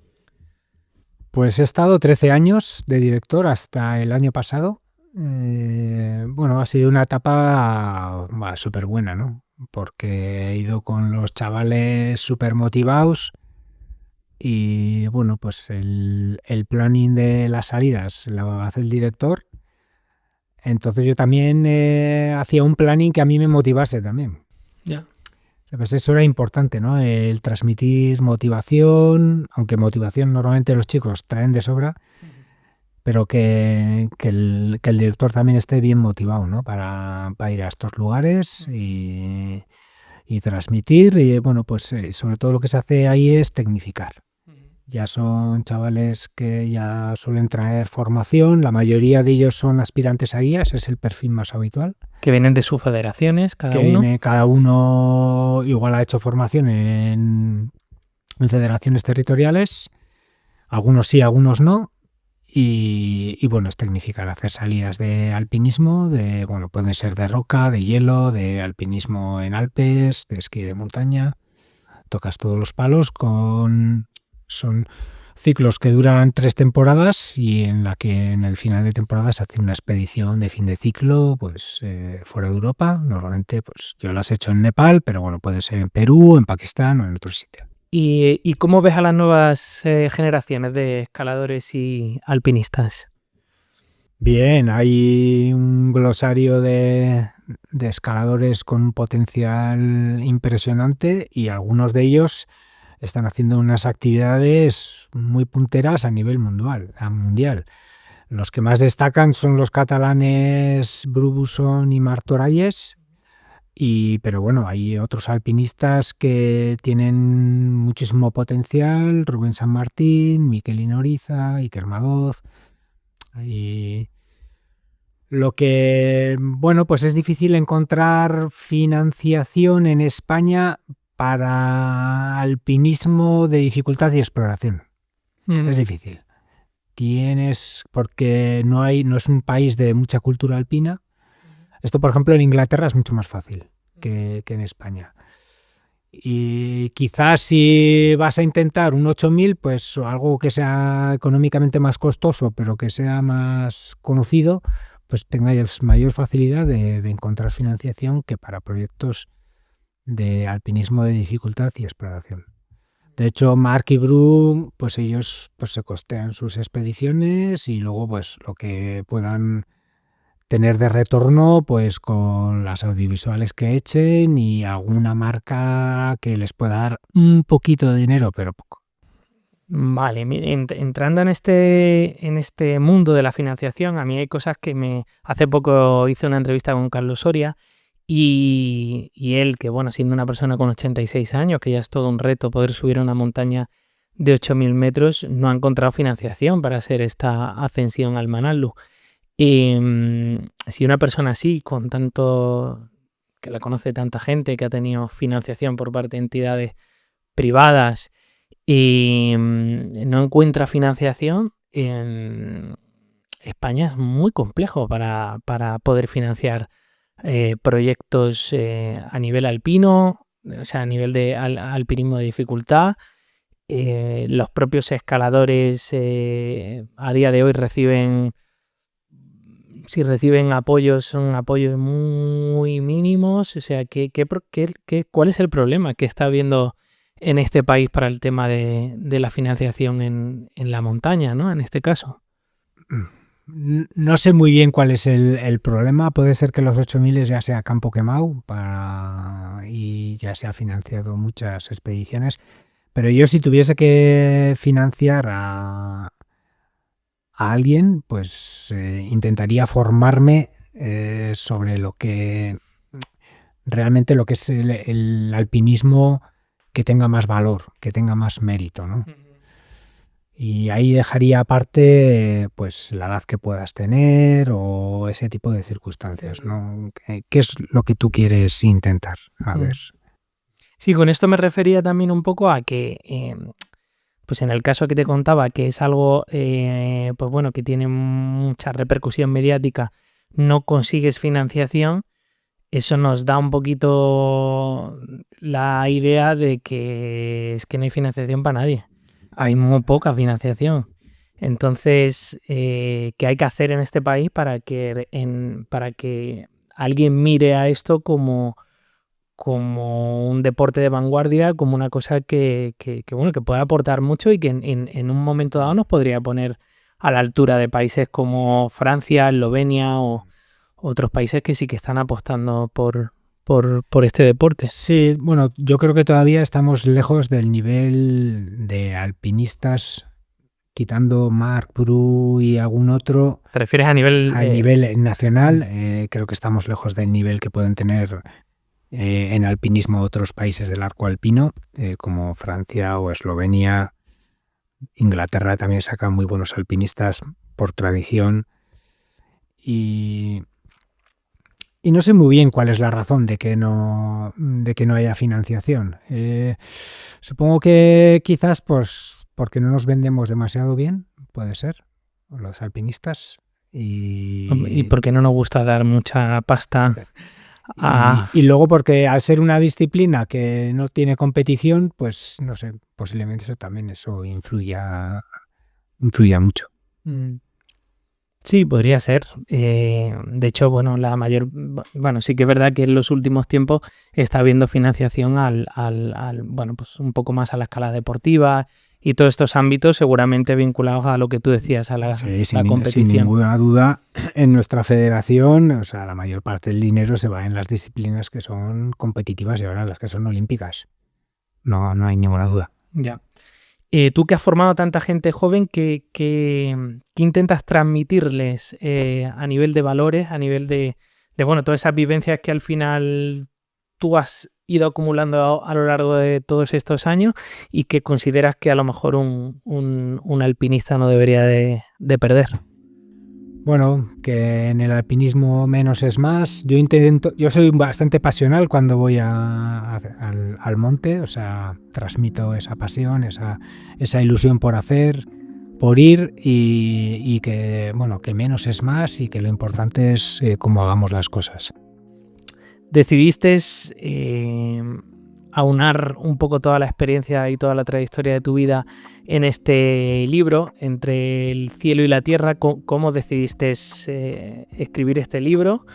Pues he estado 13 años de director hasta el año pasado. Bueno, ha sido una etapa súper buena, ¿no? Porque he ido con los chavales súper motivados y bueno, pues el planning de las salidas lo hace el director. Entonces yo también hacía un planning que a mí me motivase también. Ya. Pues eso era importante, ¿no? El transmitir motivación, aunque motivación normalmente los chicos traen de sobra, pero que el director también esté bien motivado, ¿no? Para ir a estos lugares y transmitir. Y bueno, pues sobre todo lo que se hace ahí es tecnificar. Ya son chavales que ya suelen traer formación, la mayoría de ellos son aspirantes a guías, es el perfil más habitual. Que vienen de sus federaciones, cada que uno. Cada uno igual ha hecho formación en federaciones territoriales, algunos sí, algunos no, y bueno, es tecnificar, hacer salidas de alpinismo, bueno, pueden ser de roca, de hielo, de alpinismo en Alpes, de esquí de montaña, tocas todos los palos, son ciclos que duran 3 temporadas y en la que en el final de temporada se hace una expedición de fin de ciclo, pues fuera de Europa. Normalmente pues yo las he hecho en Nepal, pero bueno, puede ser en Perú, en Pakistán o en otro sitio. ¿Y cómo ves a las nuevas generaciones de escaladores y alpinistas? Bien, hay un glosario de escaladores con un potencial impresionante y algunos de ellos están haciendo unas actividades muy punteras a nivel mundial. Los que más destacan son los catalanes Bru Busson y Marc Toralles, pero bueno, hay otros alpinistas que tienen muchísimo potencial, Rubén San Martín, Miquel Inoriza, Iker Madoz. Y lo que, bueno, pues es difícil encontrar financiación en España para alpinismo de dificultad y exploración. Es difícil. Porque no es un país de mucha cultura alpina. Esto, por ejemplo, en Inglaterra es mucho más fácil que en España. Y quizás si vas a intentar un 8000, pues algo que sea económicamente más costoso, pero que sea más conocido, pues tengáis mayor facilidad de encontrar financiación que para proyectos de alpinismo de dificultad y exploración. De hecho, Marc y Bru, pues ellos pues se costean sus expediciones y luego pues lo que puedan tener de retorno pues con las audiovisuales que echen y alguna marca que les pueda dar un poquito de dinero, pero poco. Vale, entrando en este mundo de la financiación, a mí hay cosas que hace poco hice una entrevista con Carlos Soria y él, que bueno, siendo una persona con 86 años, que ya es todo un reto poder subir a una montaña de 8.000 metros, no ha encontrado financiación para hacer esta ascensión al Manaslu. Y si una persona así, con tanto, que la conoce tanta gente, que ha tenido financiación por parte de entidades privadas y no encuentra financiación, en España es muy complejo para poder financiar proyectos a nivel alpino, o sea, a nivel de alpinismo de dificultad. Los propios escaladores a día de hoy si reciben apoyos, son apoyos muy mínimos. O sea, ¿cuál es el problema que está habiendo en este país para el tema de la financiación en la montaña, ¿no? En este caso. No sé muy bien cuál es el problema. Puede ser que los 8.000 ya sea campo quemado y ya se ha financiado muchas expediciones. Pero yo, si tuviese que financiar a alguien, pues intentaría formarme sobre lo que realmente lo que es el alpinismo, que tenga más valor, que tenga más mérito, ¿no? Y ahí dejaría aparte pues la edad que puedas tener o ese tipo de circunstancias, ¿no? ¿Qué es lo que tú quieres intentar? A ver. Sí, con esto me refería también un poco a que, pues en el caso que te contaba, que es algo, pues bueno, que tiene mucha repercusión mediática, no consigues financiación, eso nos da un poquito la idea de que es que no hay financiación para nadie. Hay muy poca financiación. Entonces, ¿qué hay que hacer en este país para que alguien mire a esto como un deporte de vanguardia, como una cosa que puede aportar mucho y que en un momento dado nos podría poner a la altura de países como Francia, Eslovenia o otros países que sí que están apostando por este deporte? Sí, bueno, yo creo que todavía estamos lejos del nivel de alpinistas, quitando Marc Bru y algún otro. ¿Te refieres a nivel nacional? Creo que estamos lejos del nivel que pueden tener en alpinismo otros países del arco alpino, como Francia o Eslovenia. Inglaterra también saca muy buenos alpinistas por tradición. Y no sé muy bien cuál es la razón de que no haya financiación. Supongo que quizás pues porque no nos vendemos demasiado bien, puede ser, los alpinistas. y porque no nos gusta dar mucha pasta y luego porque al ser una disciplina que no tiene competición, pues no sé, posiblemente eso influya mucho. Sí, podría ser. De hecho, bueno, sí que es verdad que en los últimos tiempos está habiendo financiación bueno, pues un poco más a la escala deportiva y todos estos ámbitos seguramente vinculados a lo que tú decías, a la competición. Sin ninguna duda, en nuestra federación, o sea, la mayor parte del dinero se va en las disciplinas que son competitivas y ahora las que son olímpicas. No hay ninguna duda. Ya. Tú que has formado a tanta gente joven, ¿qué intentas transmitirles a nivel de valores, a nivel de bueno, todas esas vivencias que al final tú has ido acumulando a lo largo de todos estos años y que consideras que a lo mejor un alpinista no debería de perder? Bueno, que en el alpinismo menos es más. Yo soy bastante pasional cuando voy al monte, o sea, transmito esa pasión, esa ilusión por hacer, por ir y que, bueno, que menos es más y que lo importante es cómo hagamos las cosas. Decidiste aunar un poco toda la experiencia y toda la trayectoria de tu vida en este libro, Entre el cielo y la tierra. ¿Cómo decidiste escribir este libro?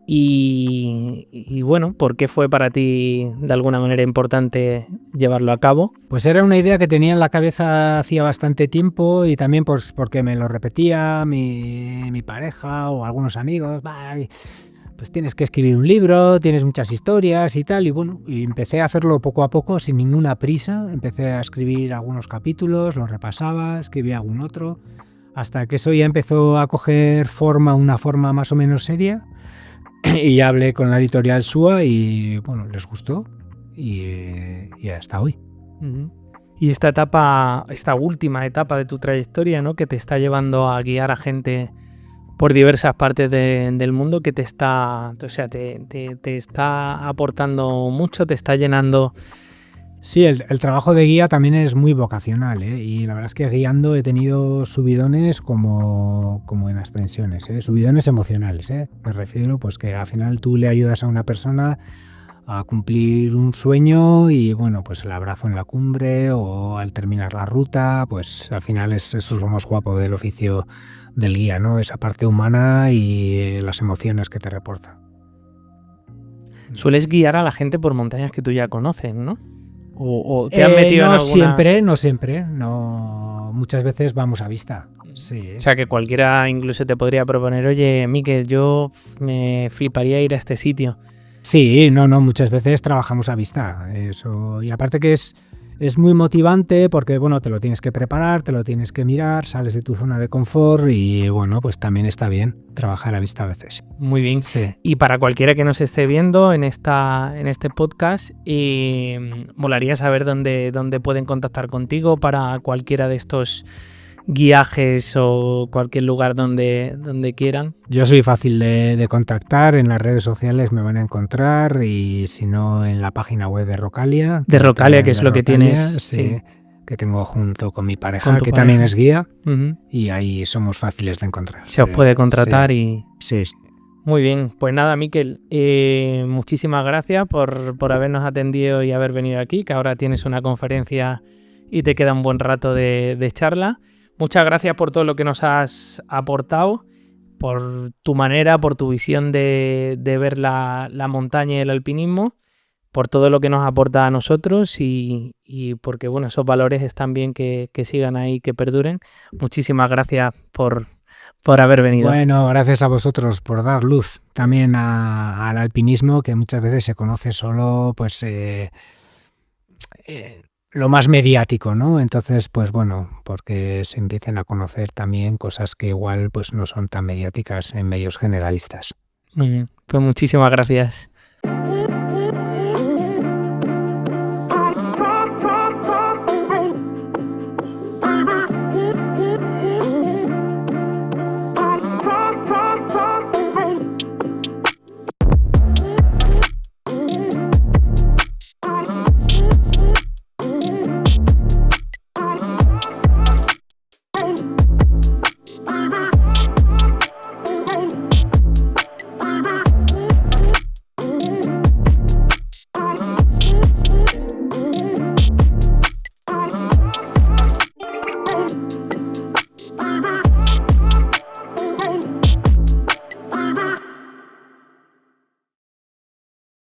Y bueno, ¿por qué fue para ti de alguna manera importante llevarlo a cabo? Pues era una idea que tenía en la cabeza hacía bastante tiempo y también pues porque me lo repetía mi pareja o algunos amigos. Pues tienes que escribir un libro, tienes muchas historias y tal, y bueno, y empecé a hacerlo poco a poco sin ninguna prisa. Empecé a escribir algunos capítulos, los repasaba, escribía algún otro, hasta que eso ya empezó a coger una forma más o menos seria, y ya hablé con la editorial SUA y bueno, les gustó y hasta hoy. Y esta última etapa de tu trayectoria, ¿no?, que te está llevando a guiar a gente por diversas partes del mundo que te está, o sea, te está aportando mucho, te está llenando. Sí, el trabajo de guía también es muy vocacional, ¿eh? Y la verdad es que guiando he tenido subidones como en ascensiones, ¿eh? Subidones emocionales, ¿eh? Me refiero pues que al final tú le ayudas a una persona a cumplir un sueño y bueno, pues el abrazo en la cumbre o al terminar la ruta, pues al final eso es lo más guapo del oficio del guía, ¿no? Esa parte humana y las emociones que te reporta. Sueles guiar a la gente por montañas que tú ya conoces, ¿no? ¿O te has metido en No alguna? siempre, no, muchas veces vamos a vista, sí. O sea, que cualquiera incluso te podría proponer, oye, Mikel, yo me fliparía ir a este sitio. Sí, no, muchas veces trabajamos a vista, eso, y aparte que es muy motivante porque, bueno, te lo tienes que preparar, te lo tienes que mirar, sales de tu zona de confort y, bueno, pues también está bien trabajar a vista a veces. Muy bien. Sí. Y para cualquiera que nos esté viendo en este podcast, molaría saber dónde pueden contactar contigo para cualquiera de estos guiajes o cualquier lugar donde quieran. Yo soy fácil de contactar, en las redes sociales me van a encontrar y si no en la página web de Rocalia. De Rocalia, que es de lo que Rocalia, tienes. sí, que tengo junto con mi pareja, Con tu que pareja. también es guía, Ujú. y ahí somos fáciles de encontrar. Se os puede contratar y... Sí. Muy bien, pues nada, Mikel, muchísimas gracias por habernos atendido y haber venido aquí, que ahora tienes una conferencia y te queda un buen rato de charla. Muchas gracias por todo lo que nos has aportado, por tu manera, por tu visión de ver la montaña y el alpinismo, por todo lo que nos aporta a nosotros y porque bueno, esos valores están bien que sigan ahí, que perduren. Muchísimas gracias por haber venido. Bueno, gracias a vosotros por dar luz también al alpinismo, que muchas veces se conoce solo pues lo más mediático, ¿no? Entonces, pues bueno, porque se empiecen a conocer también cosas que igual pues no son tan mediáticas en medios generalistas. Muy bien, pues muchísimas gracias.